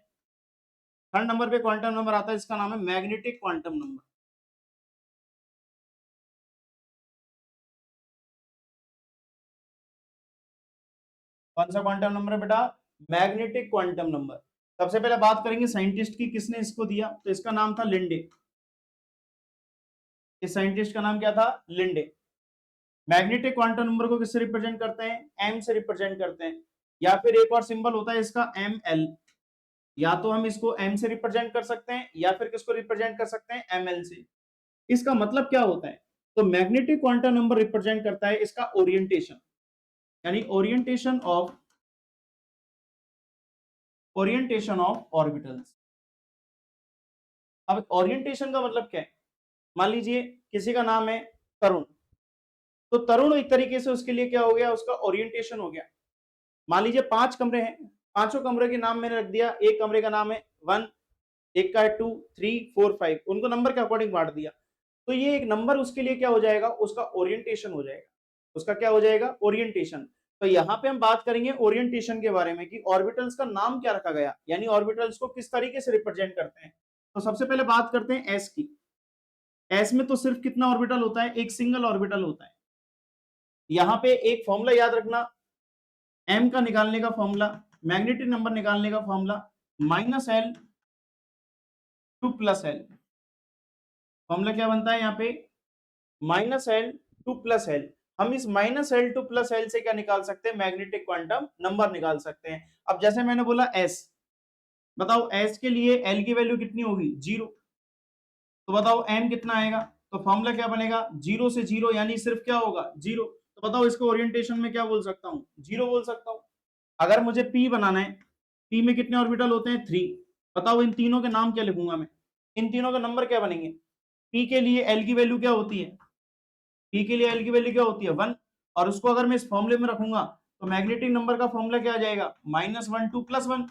थर्ड नंबर पे क्वांटम नंबर आता है, इसका नाम है मैग्नेटिक क्वांटम नंबर। कौन सा क्वांटम नंबर है बेटा? Magnetic quantum number. सबसे पहले बात करेंगे साइंटिस्ट की, किसने इसको दिया, तो इसका नाम था लिंडे। इस साइंटिस्ट का नाम क्या था? लिंडे। मैग्नेटिक क्वांटम नंबर को किससे रिप्रेजेंट करते हैं? एम से रिप्रेजेंट करते हैं, या फिर एक और सिंबल होता है इसका एम एल। या तो हम इसको एम से रिप्रेजेंट कर सकते हैं या फिर किसको रिप्रेजेंट कर सकते हैं, एम एल से। इसका मतलब क्या होता है? तो मैग्नेटिक क्वांटम नंबर रिप्रेजेंट करता है इसका ओरिएंटेशन, यानी ओरिएंटेशन ऑफ ऑर्बिटल्स। अब ओरिएंटेशन का मतलब क्या है? मान लीजिए किसी का नाम है तरुण, तो तरुण एक तरीके से उसके लिए क्या हो गया, उसका ओरिएंटेशन हो गया। मान लीजिए 5 कमरे हैं, पांचों कमरे के नाम मैंने रख दिया, एक कमरे का नाम है 1, एक का है 2, 3, 4, 5, उनको नंबर के अकॉर्डिंग बांट दिया। तो ये एक नंबर उसके लिए क्या हो जाएगा, उसका ओरिएंटेशन हो जाएगा। उसका क्या हो जाएगा? ओरिएंटेशन। तो यहाँ पे हम बात करेंगे ओरिएंटेशन के बारे में कि ऑर्बिटल्स का नाम क्या रखा गया, यानी ऑर्बिटल्स को किस तरीके से रिप्रेजेंट करते हैं। तो सबसे पहले बात करते हैं एस की। एस में तो सिर्फ कितना ऑर्बिटल होता है? एक सिंगल ऑर्बिटल होता है। यहाँ पे एक फॉर्मूला याद रखना, एम का निकालने का फॉर्मूला, मैग्नेटिक नंबर निकालने का फॉर्मूला, -L टू +L। फॉर्मूला क्या बनता है यहाँ पे? -L to +L। हम इस -L टू +L से क्या निकाल सकते हैं? मैग्नेटिक क्वांटम नंबर निकाल सकते हैं। अब जैसे मैंने बोला S, बताओ S के लिए L की वैल्यू कितनी होगी? 0। तो बताओ M कितना आएगा? तो फॉर्मूला क्या बनेगा? 0 से 0, यानी सिर्फ क्या होगा? 0। तो बताओ इसको ओरिएंटेशन में क्या बोल सकता हूँ? 0 बोल सकता हूँ। अगर मुझे P बनाना है, P में कितने ऑर्बिटल होते हैं? 3। बताओ इन तीनों के नाम क्या लिखूंगा मैं? इन तीनों का नंबर क्या बनेंगे? P के लिए L की वैल्यू क्या होती है? P के लिए L की वैल्यू क्या होती है? 1। और उसको अगर मैं इस फॉर्मूले में रखूंगा तो मैग्नेटिक नंबर का फॉर्मूला क्या आ जाएगा? -1 टू +1।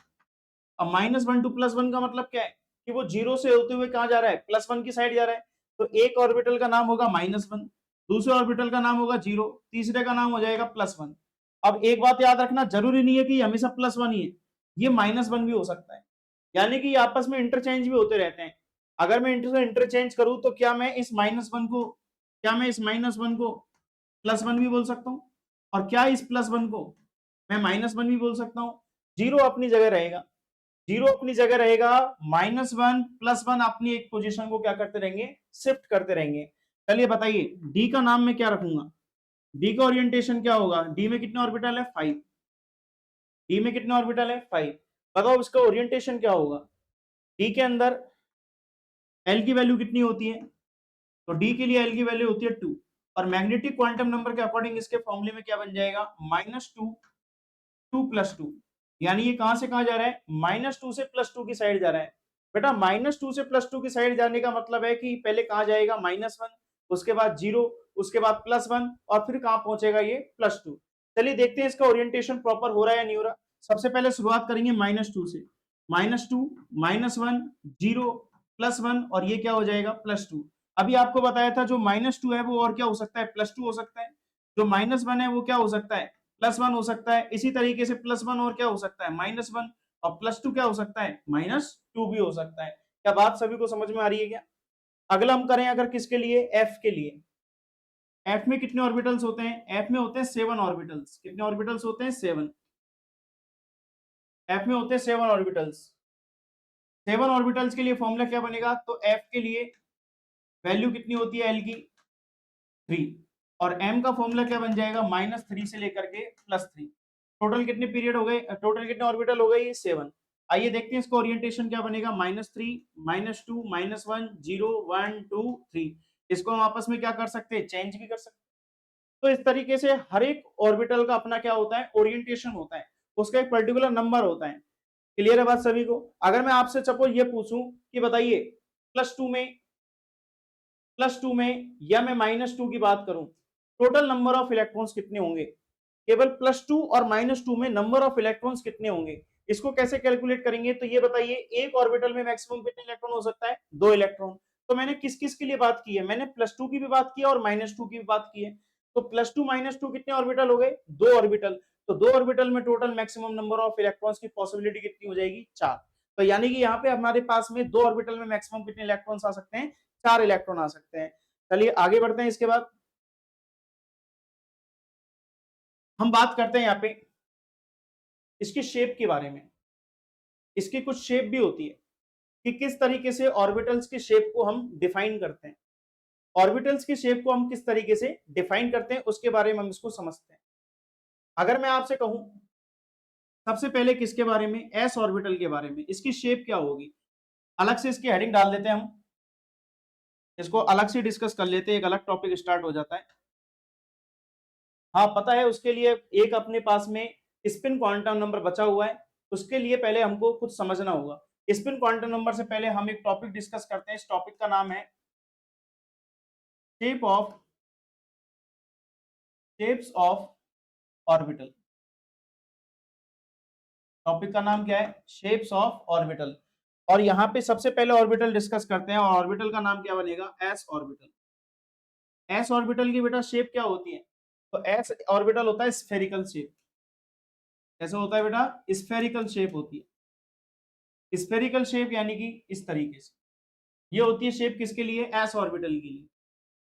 अब -1 टू +1 का मतलब क्या है कि वो 0 से होते हुए कहां जा रहा है? +1 की साइड जा रहा है। तो एक ऑर्बिटल का नाम होगा -1, दूसरे ऑर्बिटल का नाम होगा 0, तीसरे का नाम हो जाएगा +1। अब एक बात याद रखना, जरूरी नहीं है कि हमेशा +1 ही है, ये -1 भी हो सकता है, यानी कि आपस में इंटरचेंज भी होते रहते हैं। अगर मैं इंटरचेंज करूं तो क्या मैं इस -1 को +1 भी बोल सकता हूं, और क्या इस +1 को मैं -1 भी बोल सकता हूं। जीरो अपनी जगह रहेगा, जीरो अपनी जगह रहेगा, -1 +1 अपनी एक पोजीशन को क्या करते रहेंगे? शिफ्ट करते रहेंगे। चलिए बताइए डी का नाम मैं क्या रखूंगा? डी का ओरिएंटेशन क्या होगा? डी में कितने ऑर्बिटल है? 5। डी में कितने ऑर्बिटल है? 5। बताओ इसका ओरिएंटेशन क्या होगा? डी के अंदर एल की वैल्यू कितनी होती है? तो डी के लिए एल की वैल्यू होती है 2, और मैग्नेटिक क्वांटम नंबर के अकॉर्डिंग इसके फॉर्मूले में क्या बन जाएगा? -2 2 + 2, यानी ये कहां से कहां जा रहा है? -2 से +2 की साइड जा रहा है। बेटा -2 से +2 की साइड जाने का मतलब है कि पहले कहां जाएगा? -1, उसके बाद 0, उसके बाद +1, और फिर कहां पहुंचेगा ये? +2। चलिए देखते हैं इसका ओरिएंटेशन प्रॉपर हो रहा है या नहीं हो रहा। सबसे पहले शुरुआत करेंगे -2 से, -2, -1, 0, +1, और ये क्या हो जाएगा? +2। अभी आपको बताया था जो -2 है वो और क्या हो सकता है? +2 हो सकता है। जो -1 है वो क्या हो सकता है? +1 हो सकता है। इसी तरीके से +1 और क्या हो सकता है? -1, और +2 क्या हो सकता है? -2 भी हो सकता है। क्या बात सभी को समझ में आ रही है क्या? अगला हम करें अगर किसके लिए? एफ के लिए। एफ में कितने ऑर्बिटल्स होते हैं? एफ में होते हैं 7 ऑर्बिटल्स। कितने ऑर्बिटल्स होते हैं? 7। एफ में होते हैं 7 ऑर्बिटल्स। 7 ऑर्बिटल्स के लिए फॉर्मूला क्या बनेगा? तो एफ के लिए वैल्यू कितनी होती है एल की? 3। और एम का फॉर्मूला क्या बन जाएगा? -3 से लेकर के +3। टोटल कितने पीरियड हो गए? टोटल कितने ऑर्बिटल हो गए? ये 7। आइए देखते हैं इसका ओरिएंटेशन क्या बनेगा। -3, -2, -1, 0, 1, 2, 3। इसको हम आपस में क्या कर सकते हैं? चेंज भी कर सकते हैं। तो इस तरीके से हर एक ऑर्बिटल का अपना क्या होता है? ओरिएंटेशन होता है, उसका एक पर्टिकुलर नंबर होता है। क्लियर है बात सभी को? अगर मैं आपसे सपोज ये पूछूं कि बताइए प्लस टू में या मैं -2 की बात करूं, टोटल नंबर ऑफ इलेक्ट्रॉन्स कितने होंगे? केवल +2 और -2 में नंबर ऑफ इलेक्ट्रॉन्स कितने होंगे? इसको कैसे कैलकुलेट करेंगे, तो ये बताइए एक ऑर्बिटल में मैक्सिमम कितने इलेक्ट्रॉन हो सकता है, 2 इलेक्ट्रॉन। तो मैंने किस किस के लिए बात की है, मैंने +2 की भी बात की है और -2 की भी बात की है। तो +2 -2 कितने ऑर्बिटल हो गए, 2 ऑर्बिटल। तो 2 ऑर्बिटल में total maximum number of electrons की पॉसिबिलिटी कितनी हो जाएगी, 4। तो यानी कि यहाँ पे हमारे पास में 2 ऑर्बिटल में मैक्सिमम कितने इलेक्ट्रॉन्स आ सकते हैं, 4 इलेक्ट्रॉन आ सकते हैं। चलिए आगे बढ़ते हैं। इसके बाद हम बात करते हैं यहाँ पे इसकी शेप के बारे में। इसकी कुछ शेप भी होती है कि किस तरीके से ऑर्बिटल्स की शेप को हम डिफाइन करते हैं। ऑर्बिटल्स की शेप को हम किस तरीके से डिफाइन करते हैं उसके बारे में हम इसको समझते हैं। अगर मैं आपसे कहूं सबसे पहले किसके बारे में, एस ऑर्बिटल के बारे में, इसकी शेप क्या होगी, अलग से इसकी हेडिंग डाल देते हैं हम, इसको अलग से डिस्कस कर लेते हैं, एक अलग टॉपिक स्टार्ट हो जाता है। हाँ पता है, उसके लिए एक अपने पास में स्पिन क्वांटम नंबर बचा हुआ है, उसके लिए पहले हमको कुछ समझना होगा। स्पिन क्वांटम नंबर से पहले हम एक टॉपिक डिस्कस करते हैं। इस टॉपिक का नाम है शेप्स ऑफ ऑर्बिटल। टॉपिक का नाम क्या है, शेप्स ऑफ ऑर्बिटल। और यहाँ पे सबसे पहले ऑर्बिटल डिस्कस करते हैं और ऑर्बिटल का नाम क्या बनेगा, एस ऑर्बिटल। एस ऑर्बिटल की बेटा शेप क्या होती है, तो एस ऑर्बिटल होता है स्फेरिकल शेप। कैसे होता है बेटा, स्फेरिकल शेप होती है। स्फेरिकल शेप यानी कि इस तरीके से ये होती है शेप, किसके लिए, एस ऑर्बिटल के लिए।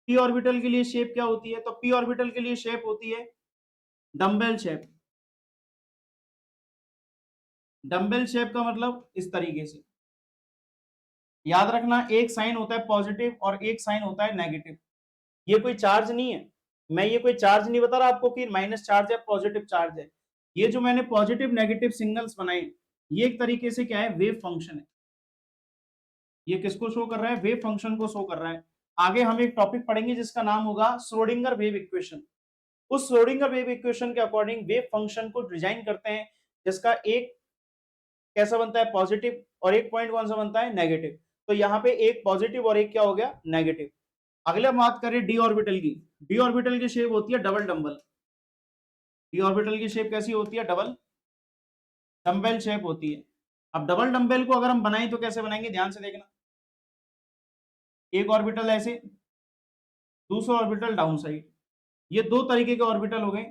पी ऑर्बिटल के लिए शेप क्या होती है, तो पी ऑर्बिटल के लिए शेप होती है डम्बेल शेप। डम्बेल शेप का मतलब इस तरीके से, याद रखना एक साइन होता है पॉजिटिव और एक साइन होता है नेगेटिव। ये कोई चार्ज नहीं है, मैं ये कोई चार्ज नहीं बता रहा आपको कि माइनस चार्ज है पॉजिटिव चार्ज है। ये जो मैंने पॉजिटिव नेगेटिव सिग्नल्स बनाए, ये एक तरीके से क्या है, वेव फंक्शन है। ये किसको शो कर रहा है, वेव फंक्शन को शो कर रहा है। आगे हम एक टॉपिक पढ़ेंगे जिसका नाम होगा श्रोडिंगर वेव इक्वेशन। उस श्रोडिंगर वेव इक्वेशन के अकॉर्डिंग वेव फंक्शन को डिजाइन करते हैं, जिसका एक कैसा बनता है, पॉजिटिव, और एक पॉइंट कौन सा बनता है, नेगेटिव। तो यहाँ पे एक पॉजिटिव और एक क्या हो गया, नेगेटिव। अगले हम बात करें डी ऑर्बिटल की। डी ऑर्बिटल की शेप होती है डबल डंबल। डी ऑर्बिटल की शेप कैसी होती है, डबल डंबल शेप होती है। अब डबल डंबल को अगर हम बनाएं तो कैसे बनाएंगे, ध्यान से देखना। एक ऑर्बिटल ऐसे, दूसरा ऑर्बिटल डाउन साइड, ये दो तरीके के ऑर्बिटल हो गए।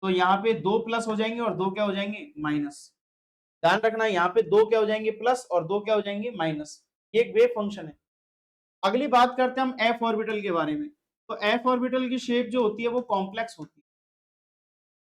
तो यहाँ पे दो प्लस हो जाएंगे और दो क्या हो जाएंगे, माइनस। ध्यान रखना यहाँ पे दो क्या हो जाएंगे, प्लस, और दो क्या हो जाएंगे, माइनस। ये एक वेव फंक्शन है। अगली बात करते हैं हम एफ ऑर्बिटल के बारे में। तो एफ ऑर्बिटल की शेप जो होती है वो कॉम्प्लेक्स होती है,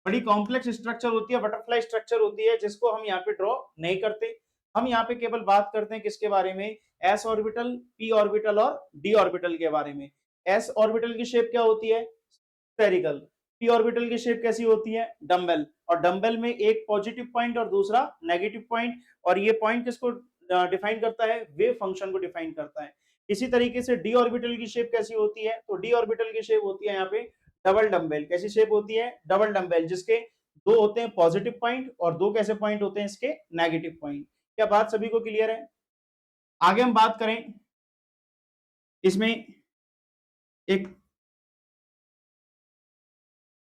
बड़ी कॉम्प्लेक्स स्ट्रक्चर होती है, बटरफ्लाई स्ट्रक्चर होती है, जिसको हम यहाँ पे ड्रॉ नहीं करते। हम यहाँ पे केवल बात करते हैं किसके बारे में, एस ऑर्बिटल, पी ऑर्बिटल और डी ऑर्बिटल के बारे में। एस ऑर्बिटल की शेप क्या होती है, स्फेरिकल। पी ऑर्बिटल की शेप कैसी होती है, डम्बेल। और डम्बेल में एक पॉजिटिव पॉइंट और दूसरा नेगेटिव पॉइंट, और ये पॉइंट किसको डिफाइन करता है, वेव फंक्शन को डिफाइन करता है। इसी तरीके से डी ऑर्बिटल की शेप कैसी होती है, तो डी ऑर्बिटल की शेप होती है यहाँ पे डबल डम्बेल। कैसी शेप होती है, डबल डम्बेल, जिसके दो होते हैं पॉजिटिव पॉइंट और दो कैसे पॉइंट होते हैं, इसके नेगेटिव पॉइंट। क्या बात सभी को क्लियर है। आगे हम बात करें, इसमें एक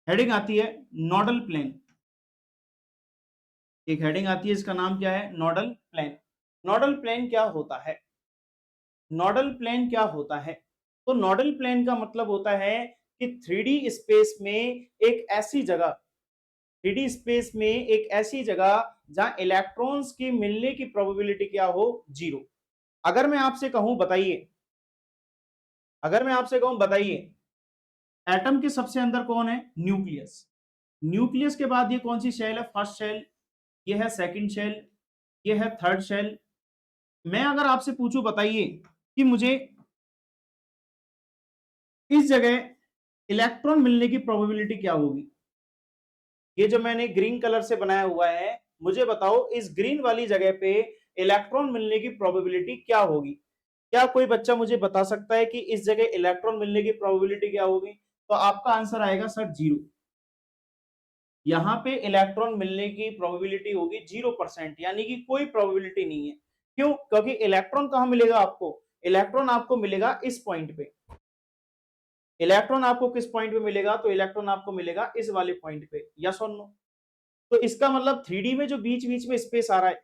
हेडिंग आती है नोडल प्लेन। एक हेडिंग आती है, इसका नाम क्या है, नोडल प्लेन। नोडल प्लेन क्या होता है, नोडल प्लेन क्या होता है, तो नोडल प्लेन का मतलब होता है कि 3D स्पेस में एक ऐसी जगह, 3D स्पेस में एक ऐसी जगह जहां इलेक्ट्रॉन्स की मिलने की प्रोबेबिलिटी क्या हो, 0। अगर मैं आपसे कहूं बताइए, अगर मैं आपसे कहूं बताइए, एटम के सबसे अंदर कौन है, न्यूक्लियस। न्यूक्लियस के बाद ये कौन सी शेल है, फर्स्ट शेल, ये है सेकंड शेल, ये है थर्ड शेल। मैं अगर आपसे पूछूं बताइए कि मुझे इस जगह इलेक्ट्रॉन मिलने की प्रोबेबिलिटी क्या होगी, ये जो मैंने ग्रीन कलर से बनाया हुआ है, मुझे बताओ इस ग्रीन वाली जगह पे इलेक्ट्रॉन मिलने की प्रोबेबिलिटी क्या होगी। क्या कोई बच्चा मुझे बता सकता है कि इस जगह इलेक्ट्रॉन मिलने की प्रोबेबिलिटी क्या होगी, तो आपका आंसर आएगा सर 0। यहाँ पे इलेक्ट्रॉन मिलने की प्रोबेबिलिटी होगी 0%, यानी कि कोई प्रोबेबिलिटी नहीं है। क्यों, क्योंकि इलेक्ट्रॉन कहां मिलेगा आपको, इलेक्ट्रॉन आपको मिलेगा इस पॉइंट पे। इलेक्ट्रॉन आपको किस पॉइंट पे मिलेगा, तो इलेक्ट्रॉन आपको मिलेगा इस वाले पॉइंट पे, यस और नो। तो इसका मतलब 3D में जो बीच बीच में स्पेस आ रहा है,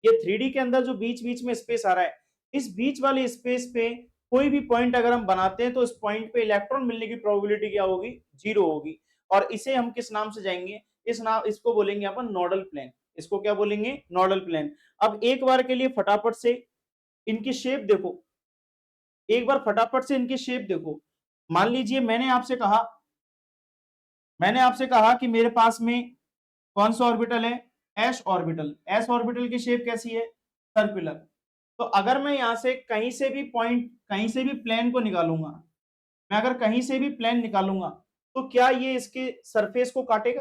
ये 3D के अंदर जो बीच बीच में स्पेस आ रहा है, इस बीच वाले स्पेस पे कोई भी पॉइंट अगर हम बनाते हैं तो उस पॉइंट पे इलेक्ट्रॉन मिलने की प्रोबेबिलिटी क्या होगी, जीरो होगी। और इसे हम किस नाम से जाएंगे, इसको बोलेंगे अपन नोडल प्लेन। इसको क्या बोलेंगे, नोडल प्लेन। अब एक बार के लिए फटाफट से इनकी शेप देखो, एक बार फटाफट से इनकी शेप देखो। मान लीजिए मैंने आपसे कहा कि मेरे पास में कौन सा ऑर्बिटल है, एस ऑर्बिटल। एस ऑर्बिटल की शेप कैसी है, सर्कुलर। तो अगर मैं यहां से कहीं से भी पॉइंट, कहीं से भी प्लेन को निकालूंगा, मैं अगर कहीं से भी प्लेन निकालूंगा, तो क्या ये इसके सरफेस को काटेगा,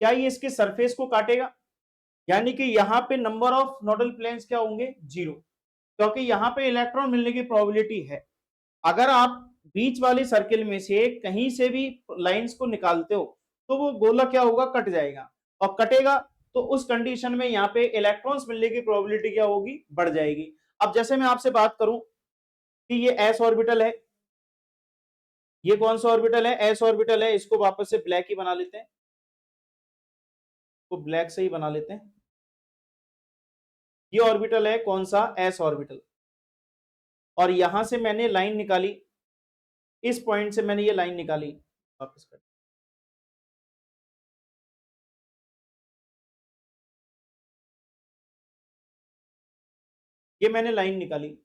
क्या ये इसके सरफेस को काटेगा? यानी कि यहाँ पे नंबर ऑफ नोडल प्लेन्स क्या होंगे, जीरो, क्योंकि यहाँ पे इलेक्ट्रॉन मिलने की प्रोबेबिलिटी है। अगर आप बीच वाली सर्किल में से कहीं से भी लाइंस को निकालते हो तो वो गोला क्या होगा, कट जाएगा। और कटेगा तो उस कंडीशन में यहाँ पे इलेक्ट्रॉन्स मिलने की प्रोबेबिलिटी क्या होगी, बढ़ जाएगी। अब जैसे मैं आपसे बात करूं कि ये एस ऑर्बिटल है, ये कौन सा ऑर्बिटल है, एस ऑर्बिटल है। इसको वापस से ब्लैक ही बना लेते हैं, तो ब्लैक से ही बना लेते हैं। ये ऑर्बिटल है कौन सा, एस ऑर्बिटल। और यहां से मैंने लाइन निकाली, इस पॉइंट से मैंने ये लाइन निकाली, वापस कर, ये मैंने लाइन निकाली,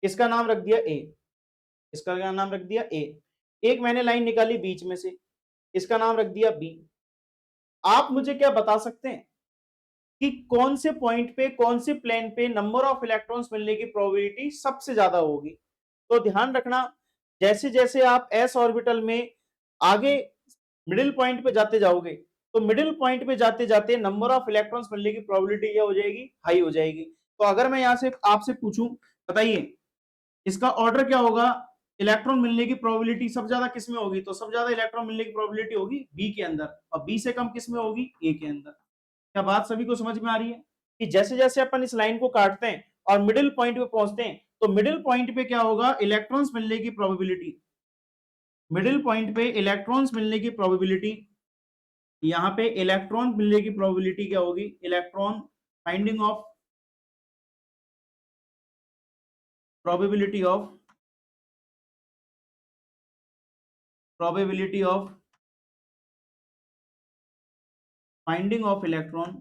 इसका नाम रख दिया ए, इसका क्या नाम रख दिया, ए। एक मैंने लाइन निकाली बीच में से, इसका नाम रख दिया बी। आप मुझे क्या बता सकते हैं कि कौन से पॉइंट पे, कौन से प्लेन पे नंबर ऑफ इलेक्ट्रॉन्स मिलने की प्रोबेबिलिटी सबसे ज्यादा होगी? तो ध्यान रखना, जैसे जैसे आप एस ऑर्बिटल में आगे मिडिल पॉइंट पे जाते जाओगे, तो मिडिल पॉइंट पे जाते जाते नंबर ऑफ इलेक्ट्रॉन्स मिलने की प्रोबेबिलिटी क्या हो जाएगी, हाई हो जाएगी। तो अगर मैं यहां से आपसे पूछूं, बताइए इसका ऑर्डर क्या होगा, इलेक्ट्रॉन मिलने की प्रोबेबिलिटी सबसे ज्यादा किस में होगी? तो सबसे ज्यादा इलेक्ट्रॉन मिलने की प्रोबेबिलिटी होगी बी के अंदर, और बी से कम किस में होगी, ए के अंदर। क्या बात सभी को समझ में आ रही है कि जैसे जैसे अपन इस लाइन को काटते हैं और मिडिल पॉइंट पे पहुंचते हैं, तो मिडिल पॉइंट पे क्या होगा, इलेक्ट्रॉन्स मिलने की प्रोबेबिलिटी, मिडिल पॉइंट पे इलेक्ट्रॉन्स मिलने की प्रोबेबिलिटी, यहां पे इलेक्ट्रॉन मिलने की प्रोबेबिलिटी क्या होगी, electron finding of probability of, probability of finding of electron,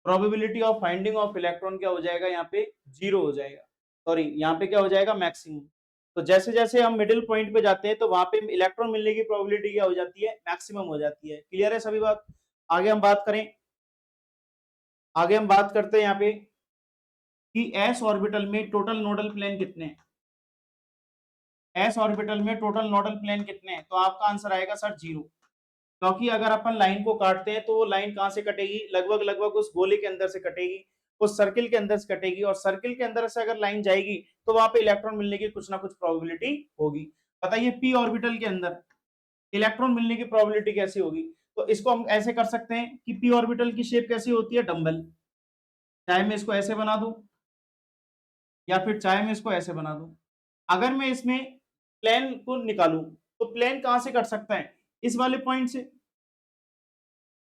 probability of finding of electron क्या हो जाएगा, यहाँ पे जीरो हो जाएगा, सॉरी यहाँ पे क्या हो जाएगा, मैक्सिमम। तो जैसे जैसे हम मिडिल पॉइंट पे जाते हैं तो वहां पे इलेक्ट्रॉन मिलने की प्रोबेबिलिटी क्या हो जाती है, मैक्सिमम हो जाती है। क्लियर है सभी बात? आगे हम बात करें, आगे हम बात करते हैं यहाँ पे कि एस ऑर्बिटल में टोटल नोडल प्लेन कितने हैं, एस ऑर्बिटल में टोटल नोडल प्लेन कितने हैं? तो आपका आंसर आएगा सर जीरो, क्योंकि अगर अपन लाइन को काटते हैं तो वो लाइन कहां से कटेगी, लगभग लगभग उस गोले के अंदर से कटेगी, उस सर्किल के अंदर से कटेगी, और सर्किल के अंदर से अगर लाइन जाएगी तो वहां पे इलेक्ट्रॉन मिलने की कुछ ना कुछ प्रोबेबिलिटी होगी। बताइए पी ऑर्बिटल के अंदर इलेक्ट्रॉन मिलने की प्रोबेबिलिटी कैसी होगी? तो इसको हम ऐसे कर सकते हैं कि पी ऑर्बिटल की शेप कैसी होती है, डंबल। चाहे मैं इसको ऐसे बना दूं या फिर चाहे मैं इसको ऐसे बना दूं। अगर मैं इसमें प्लेन को निकालूं तो प्लेन कहां से कट सकता है, इस वाले पॉइंट से।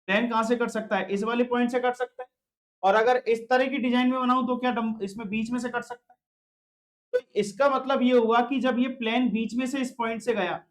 प्लेन कहां से कट सकता है, इस वाले पॉइंट से कट सकता है। और अगर इस तरह की डिजाइन में बनाऊं तो क्या इसमें बीच में से कट सकता है? तो इसका मतलब ये हुआ कि जब ये प्लेन बीच में से इस पॉइंट से गया,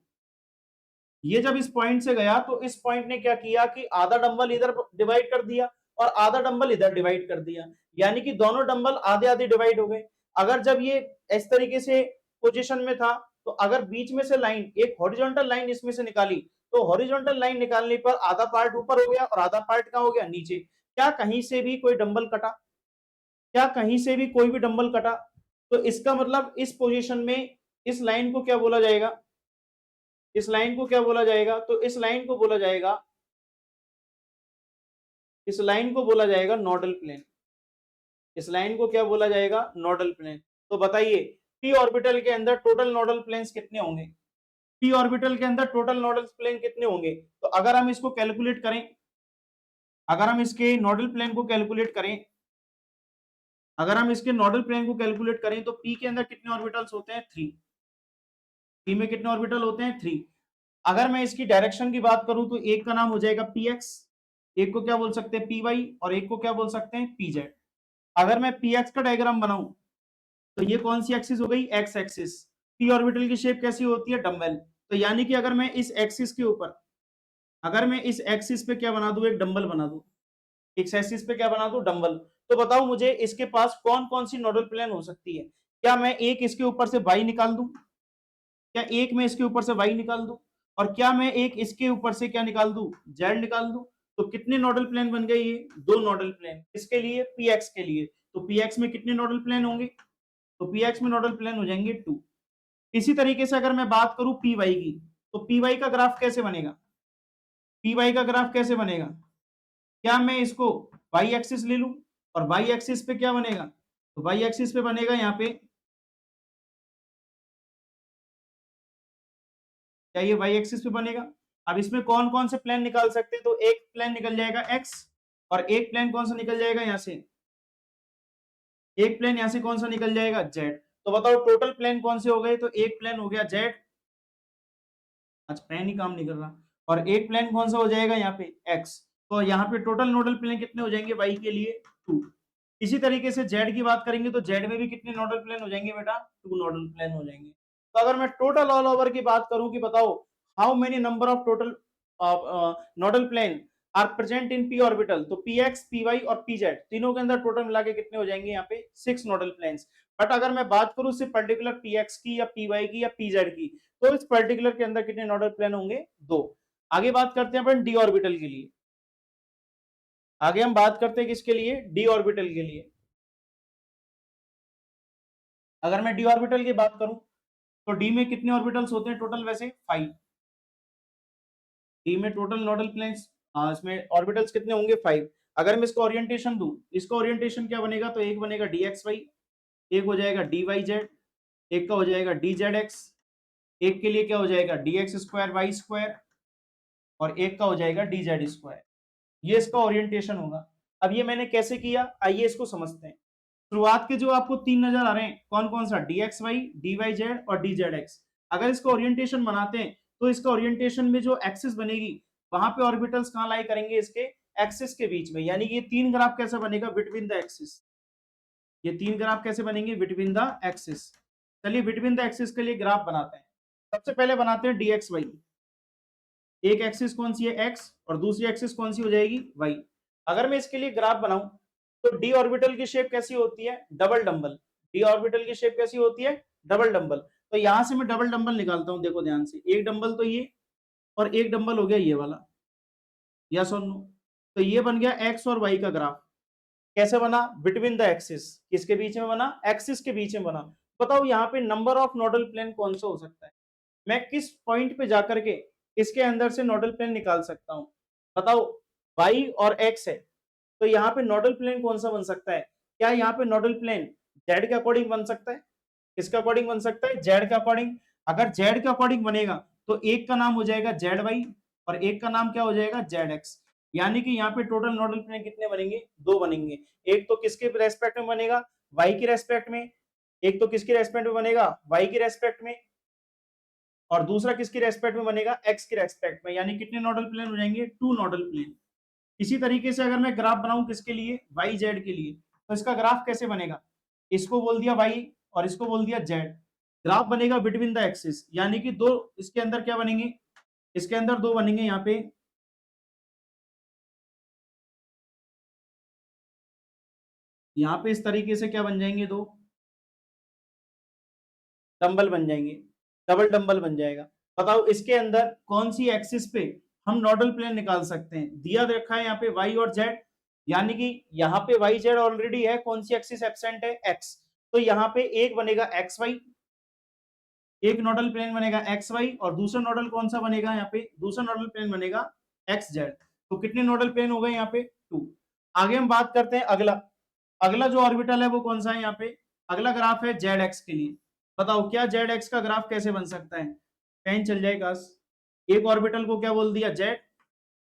ये जब इस पॉइंट से गया तो इस पॉइंट ने क्या किया कि आधा डंबल इधर डिवाइड कर दिया और आधा डंबल इधर डिवाइड कर दिया, यानी कि दोनों डंबल आधे आधे डिवाइड हो गए। अगर जब ये इस तरीके से पोजीशन में था, तो अगर बीच में से लाइन, एक हॉरिजॉन्टल लाइन इसमें से निकाली, तो हॉरिजॉन्टल लाइन निकालने पर आधा पार्ट ऊपर हो गया और आधा पार्ट कहां हो गया, नीचे। क्या कहीं से भी कोई डंबल कटा, क्या कहीं से भी कोई भी डंबल कटा? तो इसका मतलब इस पोजीशन में इस लाइन को क्या बोला जाएगा, इस लाइन को क्या बोला जाएगा? तो इस लाइन को बोला जाएगा, इस लाइन को बोला जाएगा नोडल प्लेन। इस लाइन को क्या बोला जाएगा, नोडल प्लेन। तो बताइए पी ऑर्बिटल के अंदर टोटल नोडल प्लेन्स कितने होंगे, पी ऑर्बिटल के अंदर टोटल नोडल प्लेन कितने होंगे? तो अगर हम इसको कैलकुलेट करें, अगर हम इसके नोडल प्लेन को कैलकुलेट करें अगर हम इसके नोडल प्लेन को कैलकुलेट करें तो पी के अंदर कितने ऑर्बिटल्स होते हैं? 3। पी में कितने ऑर्बिटल होते हैं? 3। अगर मैं इसकी डायरेक्शन की बात करूं तो एक का नाम हो जाएगा पी एक्स, एक को क्या बोल सकते हैं? पी वाई, और एक को क्या बोल सकते हैं? P Z. अगर मैं पी एक्स का डायग्राम बनाऊं तो ये कौन सी एक्सिस हो गई? X axis. पी ऑर्बिटल की शेप कैसी होती है? डम्बल। तो यानी कि अगर मैं इस एक्सिस के ऊपर, अगर मैं इस एक्सिस पे क्या बना दूं? एक डंबल बना दूं। इस एक्सिस पे क्या बना दूं? डंबल। तो बताओ मुझे इसके पास कौन कौन सी नोडल प्लेन हो सकती है? क्या मैं एक इसके ऊपर से वाई निकाल दूं? क्या एक में इसके ऊपर से वाई निकाल दूं? और क्या मैं एक इसके ऊपर से क्या निकाल दूं? जेड निकाल दूं? तो कितने नोडल प्लेन बन गए? ये 2 नोडल प्लेन। किसके लिए? पीएक्स के लिए। तो पीएक्स में कितने नोडल प्लेन होंगे? तो पीएक्स में नोडल प्लेन हो जाएंगे 2। इसी तरीके से अगर मैं बात करूं पी वाई की, तो पी वाई का ग्राफ कैसे बनेगा? पी वाई का ग्राफ कैसे बनेगा? क्या मैं इसको वाई एक्सिस ले लूं, और वाई एक्सिस पे क्या बनेगा? तो वाई एक्सिस पे बनेगा यहाँ पे, क्या ये वाई एक्सिस पे बनेगा? अब इसमें कौन कौन से प्लेन निकाल सकते हैं? तो एक प्लेन निकल जाएगा एक्स, और एक प्लेन कौन सा निकल जाएगा यहाँ से? एक प्लेन यहाँ से कौन सा निकल जाएगा? जेड। तो बताओ टोटल प्लेन कौन से हो गए? तो एक प्लेन हो गया जेड, आज पेन ही काम नहीं कर रहा, और एक प्लेन कौन सा हो जाएगा यहाँ पे? एक्स। तो यहाँ पे टोटल नोडल प्लेन कितने हो जाएंगे वाई के लिए? 2। इसी तरीके से जेड की बात करेंगे तो जेड में भी कितने नोडल प्लेन हो जाएंगे बेटा? 2 नोडल प्लेन हो जाएंगे। तो अगर मैं टोटल ऑल ओवर की बात करूं कि बताओ how many number of total nodal plane are present in p orbital, तो पी एक्स, पी वाई और पी जेड तीनों के अंदर टोटल मिला के कितने हो जाएंगे यहाँ पे? 6 नोडल प्लेन्स। बट अगर मैं बात करूं सिर्फ पर्टिकुलर पी एक्स की या पी वाई की या पी जेड की, तो इस पर्टिकुलर के अंदर कितने नोडल प्लेन होंगे? 2। आगे बात करते हैं अपन डी ऑर्बिटल के लिए। आगे हम बात करते हैं किसके लिए? डी ऑर्बिटल के लिए। अगर मैं डी ऑर्बिटल की बात करूं तो डी में कितने ऑर्बिटल्स होते हैं टोटल? वैसे 5। डी में टोटल नोडल प्लेन्स, इसमें ऑर्बिटल्स कितने होंगे? 5। अगर मैं इसको ओरिएंटेशन दूं, इसका ओरिएंटेशन क्या बनेगा? तो एक बनेगा डी एक्स वाई, एक हो जाएगा डी वाई जेड, एक का हो जाएगा डी जेड एक्स, एक के लिए क्या हो जाएगा? D x square y square, और एक का हो जाएगा डी जेड स्क्वायर। ये इसका ओरिएंटेशन होगा। अब ये मैंने कैसे किया, आइए इसको समझते हैं। शुरुआत के जो आपको 3 नजर आ रहे हैं, कौन कौन सा? D x y, d y z और डी जेड एक्स। अगर इसका ओरिएंटेशन बनाते हैं तो इसका ओरिएंटेशन में जो एक्सिस बनेगी वहां पे ऑर्बिटल्स कहां लाई करेंगे? इसके एक्सिस के बीच में। यानी कि ये 3 ग्राफ कैसे बनेगा? Between the axis. ये 3 ग्राफ कैसे बनेंगे? Between the axis. चलिए बिटवीन द एक्सिस के लिए ग्राफ बनाते हैं। सबसे पहले बनाते हैं डी एक्स वाई। एक एक्सिस कौन सी है? एक्स, और दूसरी एक्सिस कौन सी हो जाएगी? वाई। अगर मैं इसके लिए ग्राफ बनाऊं तो डी ऑर्बिटल की शेप कैसी होती है? Double dumbbell. डी ऑर्बिटल की शेप कैसी होती है? Double dumbbell. तो यहां से मैं डबल डंबल निकालता हूं, देखो ध्यान से। एक डंबल तो ये, और एक डंबल हो गया ये वाला। यस और नो? तो ये बन गया एक्स और वाई का ग्राफ। कैसे बना? Between the axis. किसके बीच में बना? एक्सिस के बीच में बना। बताओ यहाँ पे नंबर ऑफ नोडल प्लेन कौन सा हो सकता है? मैं किस पॉइंट पे जाकर के इसके अंदर से नोडल प्लेन निकाल सकता हूं? बताओ, वाई और एक्स है, तो यहाँ पे नोडल प्लेन कौन सा बन सकता है? क्या यहाँ पे नोडल प्लेन जेड के अकॉर्डिंग बन सकता है? किसके अकॉर्डिंग बन सकता है? जेड के अकॉर्डिंग। अगर जेड के अकॉर्डिंग बनेगा तो एक का नाम हो जाएगा जेड वाई, और एक का नाम क्या हो जाएगा? Z x. यानी कि यहाँ पे टोटल नोडल प्लेन कितने बनेंगे? 2 बनेंगे। एक तो किसके रेस्पेक्ट में बनेगा? वाई की रेस्पेक्ट में। एक तो किसके रेस्पेक्ट में बनेगा? वाई की रेस्पेक्ट में। और दूसरा किसकी रेस्पेक्ट में बनेगा? एक्स की रेस्पेक्ट में। यानी कितने नोडल प्लेन हो जाएंगे? 2 नोडल प्लेन। इसी तरीके से अगर मैं ग्राफ बनाऊं किसके लिए? वाई जेड के लिए, तो इसका ग्राफ कैसे बनेगा? इसको बोल दिया वाई और इसको बोल दिया जेड। ग्राफ बनेगा बिटवीन द एक्सिस, यानी कि दो इसके अंदर क्या बनेंगे? इसके अंदर 2 बनेंगे। यहाँ पे इस तरीके से क्या बन जाएंगे? 2 डंबल बन जाएंगे, डबल डंबल बन जाएगा। बताओ इसके अंदर कौन सी एक्सिस पे हम नोडल प्लेन निकाल सकते हैं? दिया रखा है यहाँ पे वाई और जेड, यानी कि यहाँ पे वाई जेड ऑलरेडी है। कौन सी एक्सिस एब्सेंट है? एक्स। तो यहाँ पे एक बनेगा एक्स वाई, एक नोडल प्लेन बनेगा एक्स वाई, और दूसरा नोडल कौन सा बनेगा? यहाँ पे दूसरा नोडल प्लेन बनेगा एक्स जेड। तो कितने नोडल प्लेन हो गए यहाँ पे? 2। आगे हम बात करते हैं अगला। अगला जो ऑर्बिटल है वो कौन सा है? यहाँ पे अगला ग्राफ है जेड एक्स के लिए। बताओ क्या जेड एक्स का ग्राफ कैसे बन सकता है? पेन चल जाए काश। एक ऑर्बिटल को क्या बोल दिया? जेड,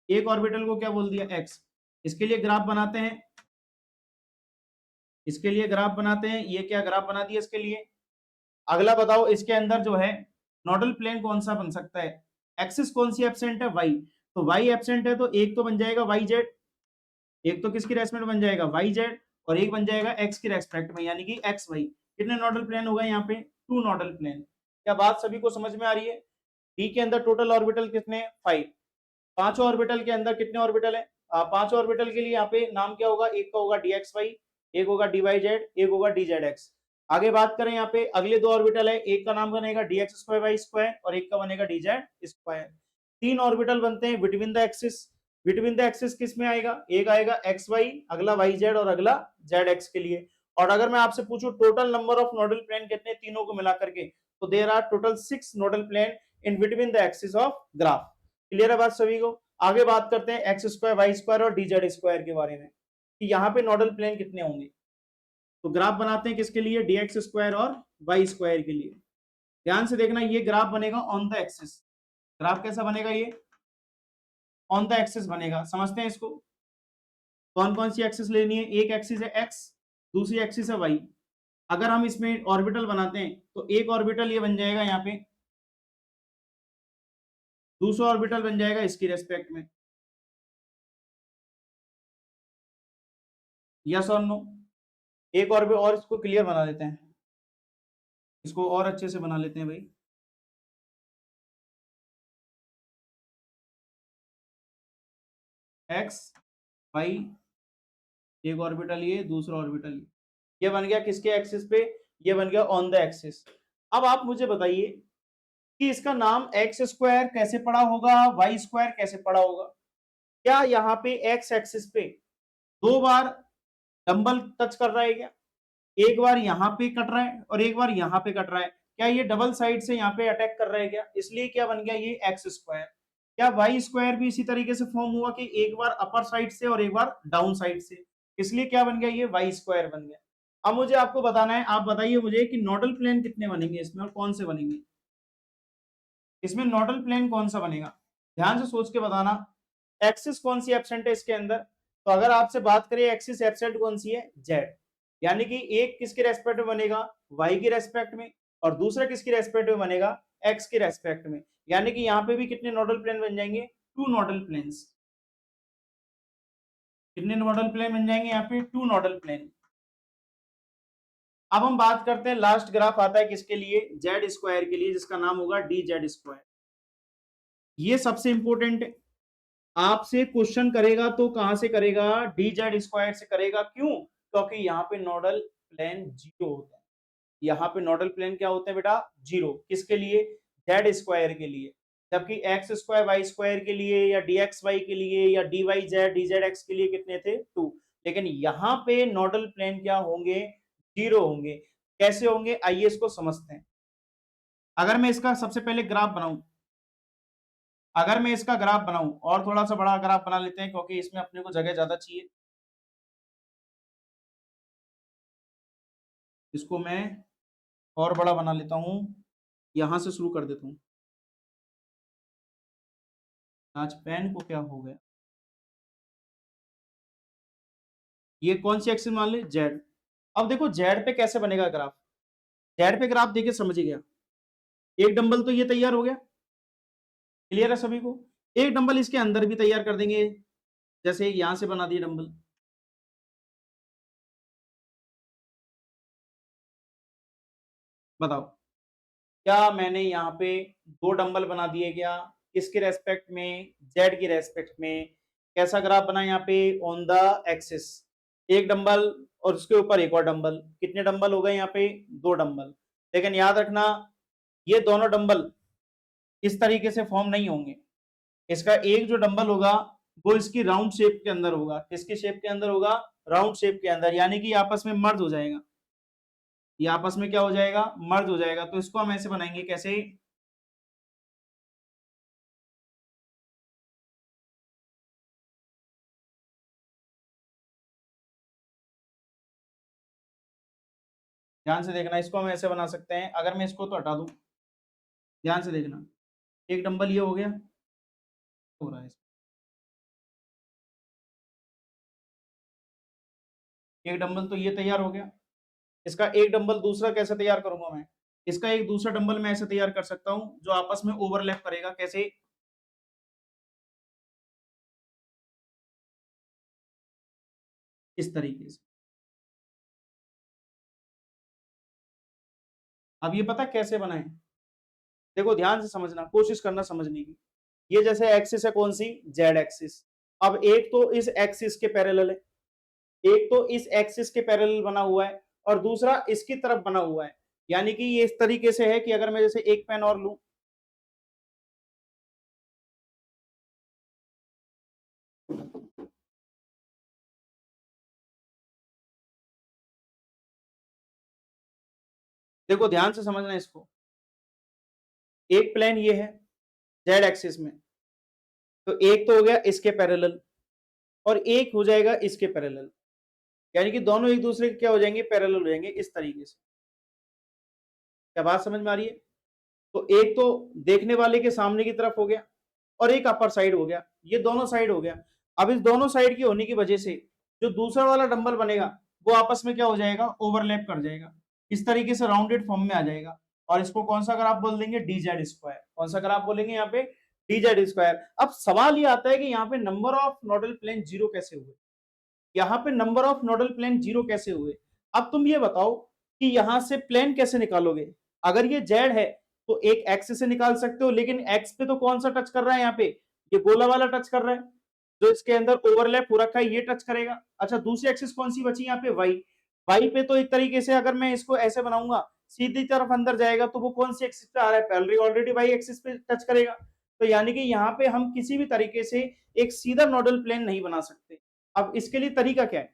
एक ऑर्बिटल को क्या बोल दिया? एक्स। इसके लिए ग्राफ बनाते हैं। इसके लिए ग्राफ बनाते हैं, ये क्या ग्राफ बना दिया इसके लिए। अगला बताओ इसके अंदर जो है नोडल प्लेन कौन सा बन सकता है, एक्सिस कौन सी एब्सेंट है, वाई। तो वाई एब्सेंट है तो एक तो बन जाएगा वाई जेड, एक तो किसकी रेस्पेक्ट में बन जाएगा वाई जेड, और एक बन जाएगा एक्स की रेस्पेक्ट में यानी कि एक्स वाई। कितने नोडल प्लेन हो गए यहाँ पे, टू नोडल प्लेन। क्या बात सभी को समझ में आ रही है। डी के अंदर टोटल ऑर्बिटल कितने, 5। पांचों ऑर्बिटल के अंदर कितने ऑर्बिटल है, पांचों ऑर्बिटल के लिए यहाँ पे नाम क्या होगा, एक का होगा डी एक्स वाई, एक होगा डी वाई जेड, एक होगा डी जेड एक्स। आगे बात करें यहाँ पे अगले दो ऑर्बिटल है, एक का नाम बनेगा d x square y square और एक का बनेगा डी जेड स्क्वायर। तीन ऑर्बिटल बनते हैं between the axis. Between the axis किस में आएगा, एक आएगा एक्स वाई, अगला वाई जेड और अगला जेड एक्स के लिए। और अगर मैं आपसे पूछूं total number of nodal plane कितने तीनों को मिला करके, तो there are total 6 nodal plane in between the axis of graph. Clear है बात सभी को। आगे बात करते हैं एक्स स्क्वायर वाई स्क्वायर और डी जेड स्क्वायर के बारे में कि यहाँ पे नोडल प्लेन कितने होंगे। तो ग्राफ बनाते हैं किसके लिए, डी एक्स स्क्वायर और वाई स्क्वायर के लिए। ध्यान से देखना ये ग्राफ बनेगा ऑन द एक्सिस। ग्राफ कैसा बनेगा, ये ऑन द एक्सिस बनेगा, समझते हैं इसको। कौन कौन सी एक्सिस लेनी है, एक एक्सिस है एक्स, दूसरी एक्सिस है वाई। अगर हम इसमें ऑर्बिटल बनाते हैं तो एक ऑर्बिटल ये बन जाएगा यहाँ पे, दूसरा ऑर्बिटल बन जाएगा इसकी रेस्पेक्ट में। यस और नो। एक और इसको क्लियर बना लेते हैं, इसको और अच्छे से बना लेते हैं भाई। एक्स वाई, एक ऑर्बिटल ये, दूसरा ऑर्बिटल ये बन गया किसके एक्सिस पे, ये बन गया ऑन द एक्सिस। अब आप मुझे बताइए कि इसका नाम एक्स स्क्वायर कैसे पड़ा होगा, वाई स्क्वायर कैसे पड़ा होगा। क्या यहाँ पे एक्स एक्सिस पे दो बार डंबल टच कर रहा है क्या, एक बार यहाँ पे कट रहा है और एक बार यहाँ पे कट रहा है, क्या ये डबल साइड से यहाँ पे अटैक कर रहा है क्या, इसलिए क्या बन गया ये एक्स स्क्वायर। क्या वाई स्क्वायर भी इसी तरीके से फॉर्म हुआ कि एक बार अपर साइड से और एक बार डाउन साइड से, इसलिए क्या बन गया ये वाई स्क्वायर बन गया। अब मुझे आपको बताना है, आप बताइए मुझे कि नोडल प्लेन कितने बनेंगे इसमें और कौन से बनेंगे, इसमें नोडल प्लेन कौन सा बनेगा। ध्यान से सोच के बताना। एक्सिस कौन सी एब्सेंट है इसके अंदर, तो अगर आपसे बात करें एक्सिस एब्सेंट कौन सी है, जेड। यानी कि एक किसके रेस्पेक्ट में बनेगा, वाई की रेस्पेक्ट में, और दूसरा किसकी रेस्पेक्ट में बनेगा, एक्स की रेस्पेक्ट में। यानी कि यहाँ पे भी कितने नोडल प्लेन बन जाएंगे, टू नोडल प्लेन्स। कितने नोडल प्लेन बन जाएंगे यहाँ पे, टू नोडल प्लेन। अब हम बात करते हैं, लास्ट ग्राफ आता है किसके लिए, जेड स्क्वायर के लिए, जिसका नाम होगा डी जेड स्क्वायर। ये सबसे इंपॉर्टेंट है, आपसे क्वेश्चन करेगा तो कहां से करेगा, डी जेड स्क्वायर से करेगा। क्यों, क्योंकि यहाँ पे नोडल प्लेन जीरो होता है। यहाँ पे नोडल प्लेन क्या होते हैं बेटा, जीरो। किसके लिए, जेड स्क्वायर के लिए। जबकि एक्स स्क्वायर वाई स्क्वायर के लिए या डी एक्स वाई के लिए या d y z d z x के लिए कितने थे, टू। लेकिन यहाँ पे नोडल प्लेन क्या होंगे, जीरो होंगे। कैसे होंगे आइए इसको समझते हैं। अगर मैं इसका सबसे पहले ग्राफ बनाऊं, अगर मैं इसका ग्राफ बनाऊं, और थोड़ा सा बड़ा ग्राफ बना लेते हैं क्योंकि इसमें अपने को जगह ज्यादा चाहिए। इसको मैं और बड़ा बना लेता हूं, यहां से शुरू कर देता हूं। आज पेन को क्या हो गया, ये कौन सी एक्सिस मान ले, जेड। अब देखो जेड पे कैसे बनेगा ग्राफ, जेड पे ग्राफ देखिए समझ गया। एक डंबल तो ये तैयार हो गया, क्लियर है सभी को। एक डंबल इसके अंदर भी तैयार कर देंगे, जैसे यहां से बना दिए डंबल। बताओ, क्या मैंने यहाँ पे दो डंबल बना दिए क्या, किसके रेस्पेक्ट में, जेड की रेस्पेक्ट में। कैसा ग्राफ बना यहाँ पे, ऑन द एक्सिस। एक डंबल और उसके ऊपर एक और डंबल, कितने डंबल हो गए यहाँ पे, दो डंबल। लेकिन याद रखना ये दोनों डंबल इस तरीके से फॉर्म नहीं होंगे। इसका एक जो डंबल होगा वो इसकी राउंड शेप के अंदर होगा, किसकी शेप के अंदर होगा, राउंड शेप के अंदर, यानी कि आपस में मर्ज हो जाएगा। ये आपस में क्या हो जाएगा, मर्ज हो जाएगा। तो इसको हम ऐसे बनाएंगे, कैसे, ध्यान से देखना, इसको हम ऐसे बना सकते हैं। अगर मैं इसको तो हटा दूं, ध्यान से देखना, एक डंबल ये हो गया, हो रहा है, एक डंबल तो ये तैयार हो गया। इसका एक डंबल दूसरा कैसे तैयार करूंगा मैं? इसका एक दूसरा डंबल मैं ऐसे तैयार कर सकता हूं जो आपस में ओवरलैप करेगा। कैसे? इस तरीके से। अब ये पता कैसे बनाए? देखो ध्यान से समझना, कोशिश करना समझने की। ये जैसे एक्सिस है, कौन सी? Z axis. अब एक तो इस एक्सिस के पैरेलल है, एक तो इस एक्सिस के पैरेलल बना हुआ है और दूसरा इसकी तरफ बना हुआ है। यानी कि ये इस तरीके से है कि अगर मैं जैसे एक पेन और लूं, देखो ध्यान से समझना इसको। एक प्लेन ये है जेड एक्सिस में, तो एक तो हो गया इसके पैरेलल और एक हो जाएगा इसके पैरेलल। यानी कि दोनों एक दूसरे के क्या हो जाएंगे? पैरेलल हो जाएंगे इस तरीके से। क्या बात समझ में आ रही है? तो एक तो देखने वाले के सामने की तरफ हो गया और एक अपर साइड हो गया, ये दोनों साइड हो गया। अब इस दोनों साइड की होने की वजह से जो दूसरा वाला डंबल बनेगा वो आपस में क्या हो जाएगा? ओवरलैप कर जाएगा, इस तरीके से राउंडेड फॉर्म में आ जाएगा। और इसको कौन सा ग्राफ बोल देंगे? D z square. कौन सा ग्राफ बोलेंगे यहाँ पे? D z square. अब सवाल ये आता है कि यहाँ पे number of nodal plane zero कैसे हुए? यहाँ पे number of nodal plane zero कैसे हुए? अब तुम ये बताओ कि यहां से प्लेन कैसे निकालोगे? अगर ये जेड है तो एक एक्स से निकाल सकते हो, लेकिन एक्स पे तो कौन सा टच कर रहा है? यहाँ पे ये गोला वाला टच कर रहा है, जो इसके अंदर ओवरलैप हो रखा है, ये टच करेगा। अच्छा, दूसरी एक्सिस कौन सी बची यहाँ पे? वाई। वाई पे तो एक तरीके से अगर मैं इसको ऐसे बनाऊंगा, सीधी तरफ अंदर जाएगा, तो वो कौन सी एक्सिस पे आ रहा है? ऑलरेडी वाई एक्सिस पे टच करेगा। तो यानी कि यहाँ पे हम किसी भी तरीके से एक सीधा नोडल प्लेन नहीं बना सकते। अब इसके लिए तरीका क्या है?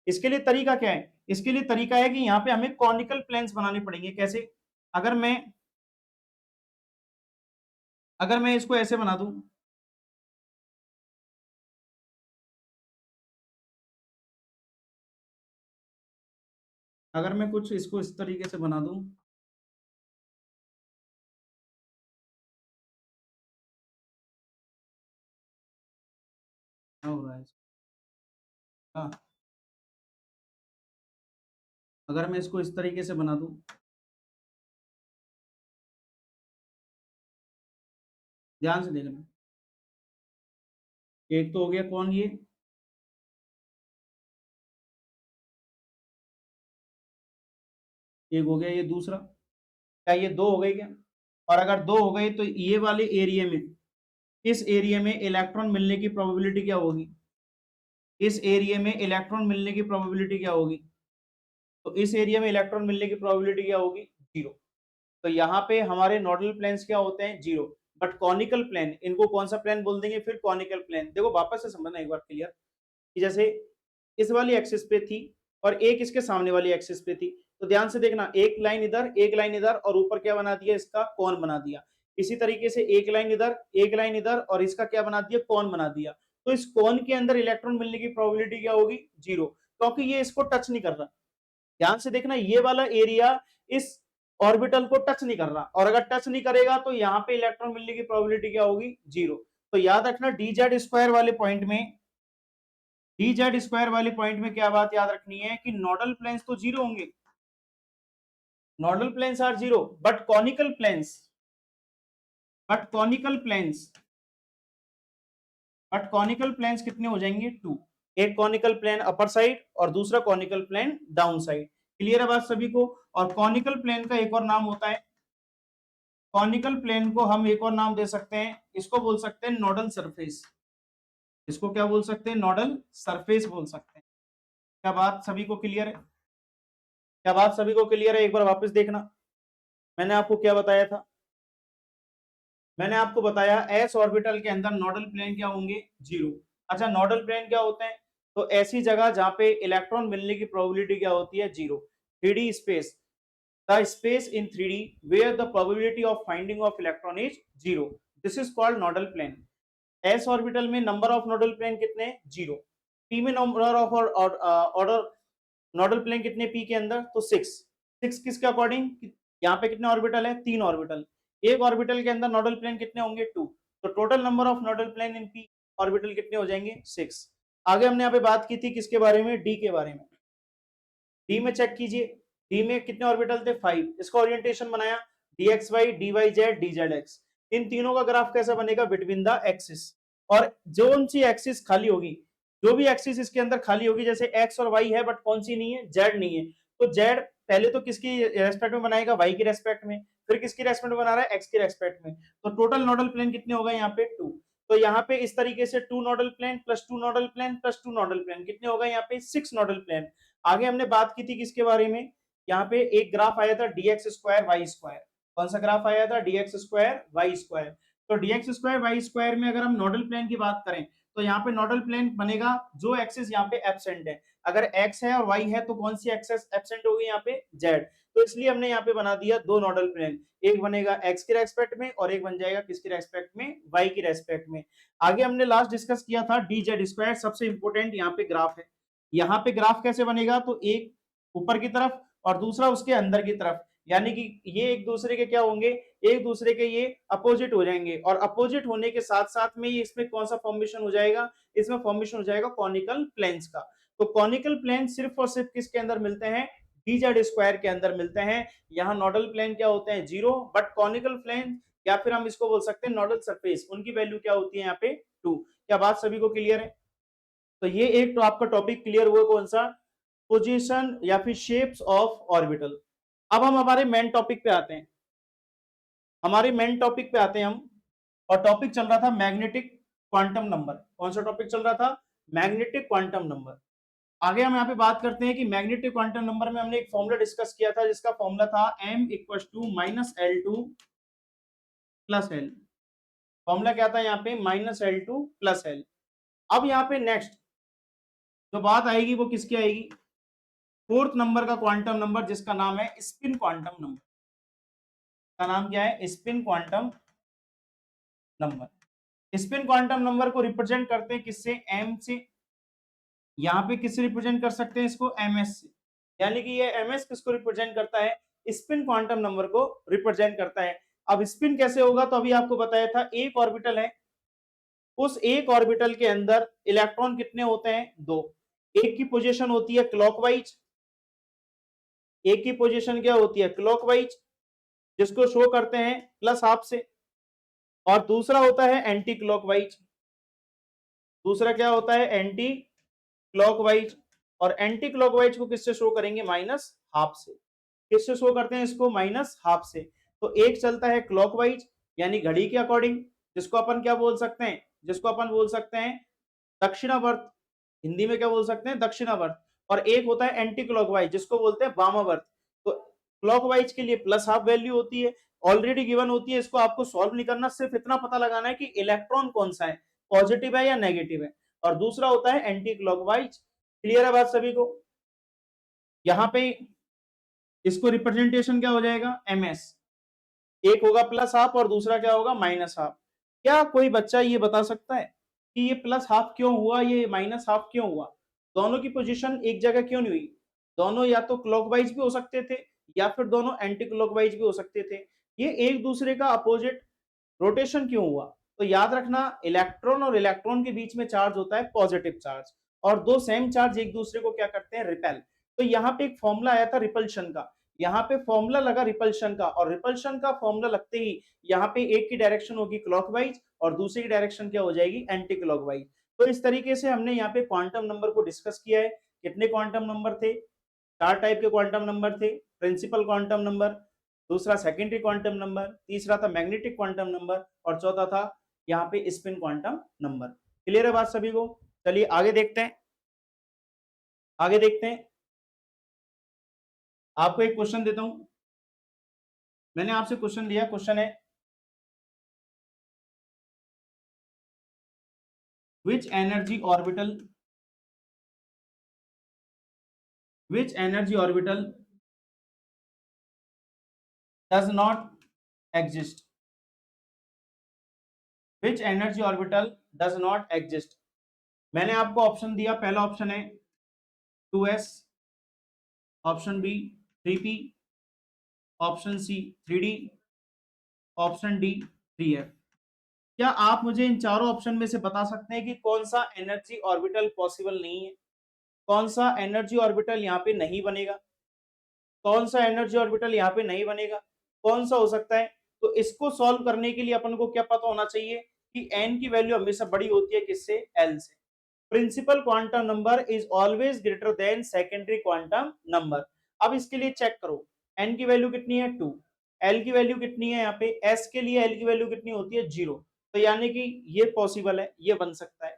इसके लिए तरीका क्या है? इसके लिए तरीका है कि यहाँ पे हमें कॉनिकल प्लेन्स बनाने पड़ेंगे। कैसे? अगर मैं अगर मैं इसको ऐसे बना दूं, अगर मैं कुछ इसको इस तरीके से बना दूं, क्या हो रहा है? हाँ, अगर मैं इसको इस तरीके से बना दूं, ध्यान से देखना। एक तो हो गया कौन? ये एक हो गया, ये दूसरा। क्या ये दो हो गए क्या? और अगर दो हो गए तो ये वाले एरिया में, इस एरिया में इलेक्ट्रॉन मिलने की प्रोबेबिलिटी क्या होगी? इस एरिया में इलेक्ट्रॉन मिलने की प्रोबेबिलिटी क्या होगी? तो इस एरिया में इलेक्ट्रॉन मिलने की प्रोबेबिलिटी क्या होगी? जीरो। तो यहाँ पे हमारे नोडल प्लेन्स क्या होते हैं? जीरो। बट कॉनिकल प्लेन, इनको कौन सा प्लेन बोल देंगे फिर? Conical plane. देखो वापस से समझना एक बार क्लियर, कि जैसे इस वाली एक्सिस पे थी और एक इसके सामने वाली एक्सिस पे थी, तो ध्यान से देखना, एक लाइन इधर, एक लाइन इधर, और ऊपर क्या बना दिया? इसका कौन बना दिया। इसी तरीके से एक लाइन इधर, एक लाइन इधर, और इसका क्या बना दिया? कौन बना दिया। तो इस कौन के अंदर इलेक्ट्रॉन मिलने की प्रोबेबिलिटी क्या होगी? जीरो, क्योंकि ये इसको टच नहीं कर रहा। ध्यान से देखना, ये वाला एरिया इस ऑर्बिटल को टच नहीं कर रहा, और अगर टच नहीं करेगा तो यहाँ पे इलेक्ट्रॉन मिलने की प्रोबेबिलिटी क्या होगी? जीरो। तो याद रखना, डीजेड स्क्वायर वाले पॉइंट में, डीजेड स्क्वायर वाले पॉइंट में क्या बात याद रखनी है? कि नोडल प्लेन्स तो जीरो होंगे, nodal planes are zero, but conical planes, but conical planes, but conical planes कितने हो जाएंगे? टू। एक कॉनिकल प्लेन अपर साइड और दूसरा conical plane down side. Clear है बात सभी को? और कॉनिकल प्लेन का एक और नाम होता है, कॉनिकल प्लेन को हम एक और नाम दे सकते हैं, इसको बोल सकते हैं नोडल सरफेस। इसको क्या बोल सकते हैं? नोडल सरफेस बोल सकते हैं। क्या बात सभी को क्लियर है? क्या बात सभी को क्लियर है? एक बार वापस देखना, मैंने आपको क्या बताया था? मैंने आपको बताया एस ऑर्बिटल के अंदर नोडल प्लेन क्या होंगे? जीरो। अच्छा, नोडल प्लेन क्या होते हैं? तो ऐसी जगह जहां पे इलेक्ट्रॉन मिलने की प्रोबेबिलिटी क्या होती है? Zero. 3D space, the space in 3D where the probability of finding of electron is zero, this is called nodal plane। s orbital में नंबर ऑफ नोडल प्लेन कितने? जीरो। p में number of order nodal plane कितने p के अंदर? तो six. Six किसके according? यहाँ पे कितने ऑर्बिटल है? तीन ऑर्बिटल। एक ऑर्बिटल के अंदर नोडल प्लेन कितने होंगे? टू। तो total number of nodal plane in p orbital कितने हो जाएंगे? सिक्स। आगे हमने यहाँ पे बात की थी किसके बारे में? डी के बारे में। डी में चेक कीजिए, डी में कितने ऑर्बिटल थे 5, इसका ओरिएंटेशन बनाया dxy dyz dzx, इन तीनों का ग्राफ कैसा बनेगा बिटवीन द एक्सिस, और जो सी एक्सिस खाली होगी, जो भी एक्सिस इसके अंदर खाली होगी, जैसे x और y है बट कौन सी नहीं है, z नहीं है, तो z पहले तो किसकी रेस्पेक्ट में बनाएगा, y की रेस्पेक्ट में, फिर किसकी रेस्पेक्ट में बना रहा है, x की रेस्पेक्ट में, तो टोटल नोडल प्लेन कितने हो गए यहाँ पे 2, तो यहाँ पे इस तरीके से 2 nodal plane plus 2 nodal plane plus 2 nodal plane कितने हो गए यहाँ पे 6 नोडल प्लेन। आगे हमने बात की थी किसके बारे में, यहाँ पे एक ग्राफ आया था dx स्क्वायर वाई स्क्वायर, कौन सा ग्राफ आया था dx स्क्वायर वाई स्क्वायर, तो dx स्क्वायर वाई स्क्वायर में अगर हम नोडल प्लेन की बात करें तो यहाँ पे नोडल प्लेन बनेगा जो एक्सिस यहाँ पे एब्सेंट है, अगर x है और y है तो कौन सी एक्सिस एब्सेंट होगी यहाँ पे z, तो इसलिए हमने यहाँ पे बना दिया दो नोडल प्लेन, एक बनेगा x के रेस्पेक्ट में और एक बन जाएगा किसके रेस्पेक्ट में, y की रेस्पेक्ट में। आगे हमने लास्ट डिस्कस किया था dz स्क्वायर, सबसे इंपोर्टेंट यहाँ पे ग्राफ है, यहाँ पे ग्राफ कैसे बनेगा, तो एक ऊपर की तरफ और दूसरा उसके अंदर की तरफ, यानी कि ये एक दूसरे के क्या होंगे, एक दूसरे के ये अपोजिट हो जाएंगे, और अपोजिट होने के साथ साथ में ये इसमें कौन सा फॉर्मेशन हो जाएगा, इसमें फॉर्मेशन हो जाएगा कॉनिकल प्लेन्स का, तो कॉनिकल प्लेन सिर्फ और सिर्फ किसके अंदर मिलते हैं, dz स्क्वायर के अंदर मिलते हैं। यहाँ नोडल प्लेन क्या होते हैं 0, बट कॉनिकल प्लेन या फिर हम इसको बोल सकते हैं नोडल सरफेस, उनकी वैल्यू क्या होती है यहाँ पे 2। क्या बात सभी को क्लियर है, तो ये एक तो आपका टॉपिक क्लियर हुआ, कौन सा, पोजीशन या फिर शेप्स ऑफ ऑर्बिटल। अब हम हमारे मेन टॉपिक पे आते हैं, हमारे मेन टॉपिक पे आते हैं हम, और टॉपिक चल रहा था मैग्नेटिक क्वांटम नंबर, कौन सा टॉपिक चल रहा था, मैग्नेटिक क्वांटम नंबर। आगे हम यहाँ पे बात करते हैं कि मैग्नेटिक क्वांटम नंबर में हमने एक फॉर्मूला डिस्कस किया था जिसका फॉर्मूला था m equal to minus l to plus l, formula क्या था यहाँ पे minus l to plus l. अब यहाँ पे नेक्स्ट जो बात आएगी वो किसकी आएगी, फोर्थ नंबर का क्वांटम नंबर जिसका नाम है स्पिन क्वांटम नंबर, का नाम क्या है, spin quantum number. Spin quantum number को रिप्रेजेंट करते हैं किससे, m से, यहाँ पे किससे रिप्रेजेंट कर सकते हैं इसको, ms से, यानी कि ये ms किसको रिप्रेजेंट करता है, स्पिन क्वांटम नंबर को रिप्रेजेंट करता है। अब स्पिन कैसे होगा, तो अभी आपको बताया था एक ऑर्बिटल है, उस एक ऑर्बिटल के अंदर इलेक्ट्रॉन कितने होते हैं, दो, एक की पोजीशन होती है क्लॉकवाइज, एक की पोजीशन क्या होती है क्लॉकवाइज, जिसको शो करते हैं प्लस हाफ से, और दूसरा होता है एंटी क्लॉकवाइज, दूसरा क्या होता है एंटी क्लॉकवाइज, और एंटी क्लॉकवाइज को किससे शो करेंगे, माइनस हाफ से, किससे शो करते हैं इसको, माइनस हाफ से। तो एक चलता है क्लॉकवाइज यानी घड़ी के अकॉर्डिंग, जिसको अपन क्या बोल सकते हैं, जिसको अपन बोल सकते हैं दक्षिणावर्त, हिंदी में क्या बोल सकते हैं दक्षिणावर्त, और एक होता है एंटी क्लॉकवाइज जिसको बोलते हैं वामावर्त। तो क्लॉकवाइज के लिए प्लस हाफ वैल्यू होती है, ऑलरेडी गिवन होती है, इसको आपको सॉल्व नहीं करना, सिर्फ इतना पता लगाना है कि इलेक्ट्रॉन कौन सा है, पॉजिटिव है या नेगेटिव है, और दूसरा होता है एंटी क्लॉकवाइज। क्लियर है बात सभी को, यहाँ पे इसको रिप्रेजेंटेशन क्या हो जाएगा, ms, एक होगा प्लस हाफ और दूसरा क्या होगा माइनस हाफ। क्या कोई बच्चा ये बता सकता है कि ये प्लस हाफ क्यों हुआ, ये माइनस हाफ क्यों हुआ, दोनों की पोजीशन एक जगह क्यों नहीं हुई, दोनों या तो क्लॉकवाइज भी हो सकते थे या फिर दोनों एंटी क्लॉकवाइज भी हो सकते थे, ये एक दूसरे का अपोजिट रोटेशन क्यों हुआ, तो याद रखना इलेक्ट्रॉन और इलेक्ट्रॉन के बीच में चार्ज होता है पॉजिटिव चार्ज, और दो सेम चार्ज एक दूसरे को क्या करते हैं, रिपेल। तो यहाँ पे एक फॉर्मूला आया था रिपल्शन का, यहाँ पे फॉर्मूला लगा रिपल्शन का, और रिपल्शन का फॉर्मूला लगते ही यहाँ पे एक की डायरेक्शन होगी क्लॉकवाइज और दूसरी की डायरेक्शन क्या हो जाएगी, एंटी क्लॉकवाइज। तो इस तरीके से हमने यहाँ पे क्वांटम नंबर को डिस्कस किया है। कितने क्वांटम नंबर थे, चार टाइप के क्वांटम नंबर थे, प्रिंसिपल क्वांटम नंबर, दूसरा सेकेंडरी क्वांटम नंबर, तीसरा था मैग्नेटिक क्वांटम नंबर, और चौथा था यहाँ पे स्पिन क्वांटम नंबर। क्लियर है बात सभी को, चलिए आगे देखते हैं, आगे देखते हैं। आपको एक क्वेश्चन देता हूं, मैंने आपसे क्वेश्चन दिया, क्वेश्चन है which energy orbital does not exist, which energy orbital does not exist। मैंने आपको ऑप्शन दिया, पहला ऑप्शन है 2s, option B 3p, option C 3d, option D 3f। क्या आप मुझे इन चारों ऑप्शन में से बता सकते हैं कि कौन सा एनर्जी ऑर्बिटल पॉसिबल नहीं है, कौन सा एनर्जी ऑर्बिटल यहाँ पे नहीं बनेगा, कौन सा एनर्जी ऑर्बिटल यहाँ पे नहीं बनेगा, कौन सा हो सकता है। तो इसको सॉल्व करने के लिए अपन को क्या पता होना चाहिए कि n की वैल्यू हमेशा बड़ी होती है किससे, l से। Principal quantum number is always greater than secondary quantum number. अब इसके लिए चेक करो, n की वैल्यू कितनी है 2, l की वैल्यू कितनी है, यहाँ पे s के लिए l की वैल्यू कितनी होती है 0, तो यानी कि ये पॉसिबल है, ये बन सकता है।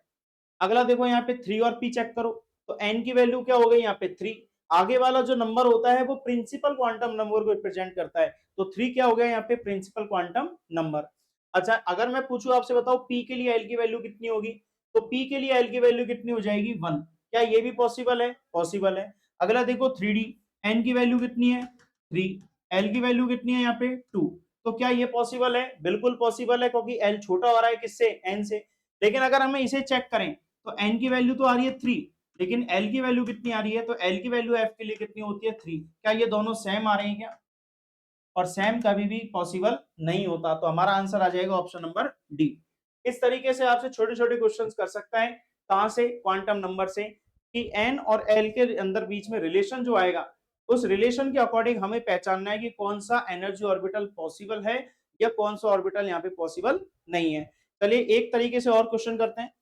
अगला देखो यहाँ पे 3 और p चेक करो, तो n की वैल्यू क्या हो गई यहाँ पे 3, आगे वाला जो नंबर होता है वो प्रिंसिपल क्वांटम नंबर को रिप्रेजेंट करता है, तो 3 क्या हो गया यहाँ पे प्रिंसिपल क्वांटम नंबर। अच्छा अगर मैं पूछूं आपसे, बताओ p के लिए l की वैल्यू कितनी होगी, तो p के लिए l की वैल्यू कितनी हो जाएगी 1, क्या ये भी पॉसिबल है, पॉसिबल है। अगला देखो 3d, n की वैल्यू कितनी है 3, l की वैल्यू कितनी है यहाँ पे 2, तो क्या ये पॉसिबल है, बिल्कुल पॉसिबल है, क्योंकि l छोटा हो रहा है किससे, n से। लेकिन अगर हमें इसे चेक करें तो n की वैल्यू तो आ रही है 3, लेकिन l की वैल्यू कितनी आ रही है, तो l की वैल्यू f के लिए कितनी होती है 3, क्या ये दोनों सेम आ रहे हैं क्या, और सेम कभी भी पॉसिबल नहीं होता, तो हमारा आंसर आ जाएगा ऑप्शन नंबर डी। इस तरीके से आपसे छोटे छोटे क्वेश्चंस कर सकता है, कहां से, क्वांटम नंबर से, कि n और l के अंदर बीच में रिलेशन जो आएगा, उस रिलेशन के अकॉर्डिंग हमें पहचानना है कि कौन सा एनर्जी ऑर्बिटल पॉसिबल है या कौन सा ऑर्बिटल यहाँ पे पॉसिबल नहीं है। चलिए एक तरीके से और क्वेश्चन करते हैं,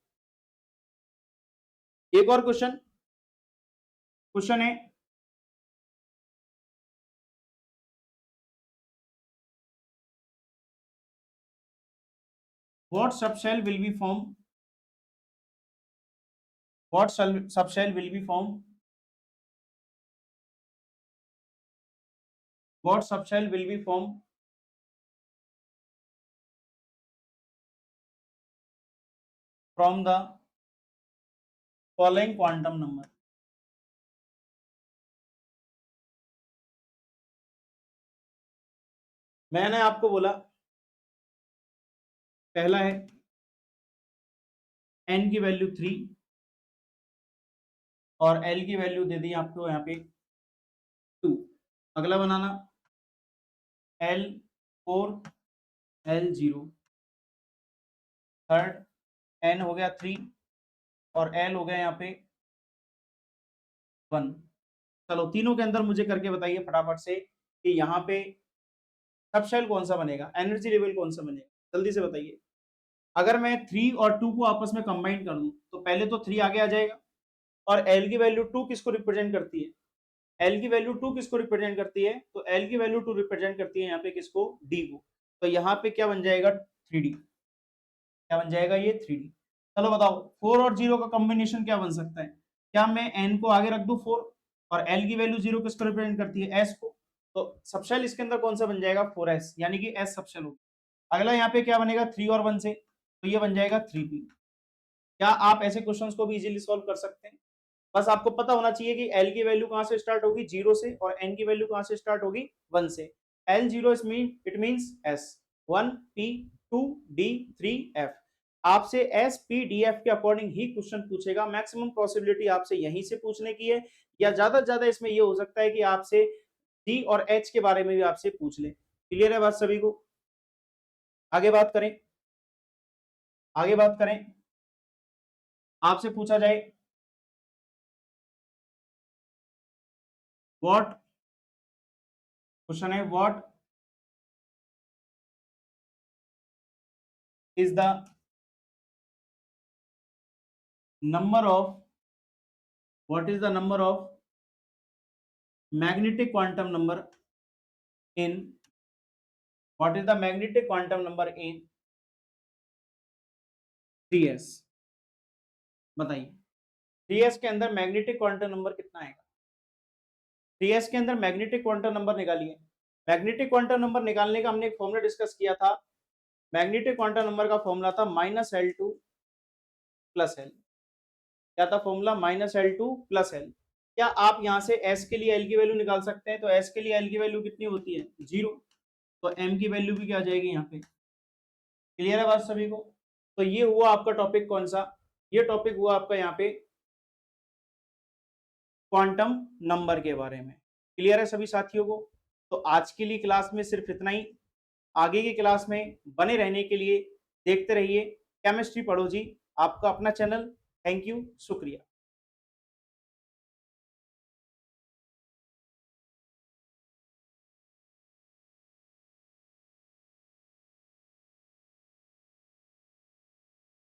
एक और क्वेश्चन, क्वेश्चन है what subshell will be formed, what subshell will be formed, what subshell will be formed from the following quantum number। मैंने आपको बोला पहला है n की वैल्यू 3 और l की वैल्यू दे दी आपको यहाँ पे 2। अगला बनाना l 4 l 0, थर्ड n हो गया 3 और l हो गया यहाँ पे 1। चलो तीनों के अंदर मुझे करके बताइए फटाफट से कि यहाँ पे सबशेल कौन सा बनेगा, एनर्जी लेवल कौन सा बनेगा, जल्दी से बताइए। अगर मैं 3 और 2 को आपस में कंबाइन कर दूं तो पहले तो 3 आगे आ जाएगा, और l की वैल्यू 2 किसको रिप्रेजेंट करती है, l की वैल्यू 2 किसको रिप्रेजेंट करती है, तो l की वैल्यू 2 रिप्रेजेंट करती है यहाँ पे किसको, d को, तो यहाँ पे क्या बन जाएगा 3d, क्या बन जाएगा ये 3d। चलो बताओ 4 और 0 का कॉम्बिनेशन क्या बन सकता है, क्या मैं n को आगे रख दूं 4 और l की वैल्यू 0 किसको रिप्रेजेंट करती है, s को, तो सबशेल इसके अंदर कौन सा बन जाएगा 4s, यानी कि s सबशेल होगा। अगला यहाँ पे क्या बनेगा 3 और 1 से, तो ये बन जाएगा 3p। क्या आप ऐसे क्वेश्चंस को भी इजीली सॉल्व कर सकते हैं, बस आपको पता होना चाहिए कि l की वैल्यू कहां से स्टार्ट होगी 0 से, और n की वैल्यू कहां से स्टार्ट होगी 1 से। l 0 it means s, 1 p 2 d 3 f। आपसे s p d f के अकॉर्डिंग ही क्वेश्चन पूछेगा, मैक्सिमम पॉसिबिलिटी आपसे यहीं से पूछने की है, या ज्यादा से ज्यादा इसमें ये हो सकता है कि आपसे d और h के बारे में भी आपसे पूछ ले। क्लियर है बात सभी को, आगे बात करें, आगे बात करें, आपसे पूछा जाए व्हाट, क्वेश्चन है what is the number of, what is the number of magnetic quantum number in, what is the magnetic quantum number in 3s, बताइए 3s के अंदर मैग्नेटिक क्वांटम नंबर कितना आएगा, 3s के अंदर मैग्नेटिक क्वांटम नंबर निकालिए। Magnetic quantum number निकालने का हमने एक फॉर्मूला डिस्कस किया था, मैग्नेटिक क्वांटम नंबर का फॉर्मूला था -L2 + L, क्या था फॉर्मूला -L2 + L। क्या आप यहां से s के लिए l की वैल्यू निकाल सकते हैं, तो s के लिए l की वैल्यू कितनी होती है 0, तो m की वैल्यू भी क्या आ जाएगी यहाँ पे। क्लियर है बात सभी को, तो ये हुआ आपका टॉपिक कौन सा, ये टॉपिक हुआ आपका यहाँ पे क्वांटम नंबर के बारे में। क्लियर है सभी साथियों को, तो आज के लिए क्लास में सिर्फ इतना ही, आगे की क्लास में बने रहने के लिए देखते रहिए केमिस्ट्री पढ़ो जी, आपका अपना चैनल। थैंक यू, शुक्रिया।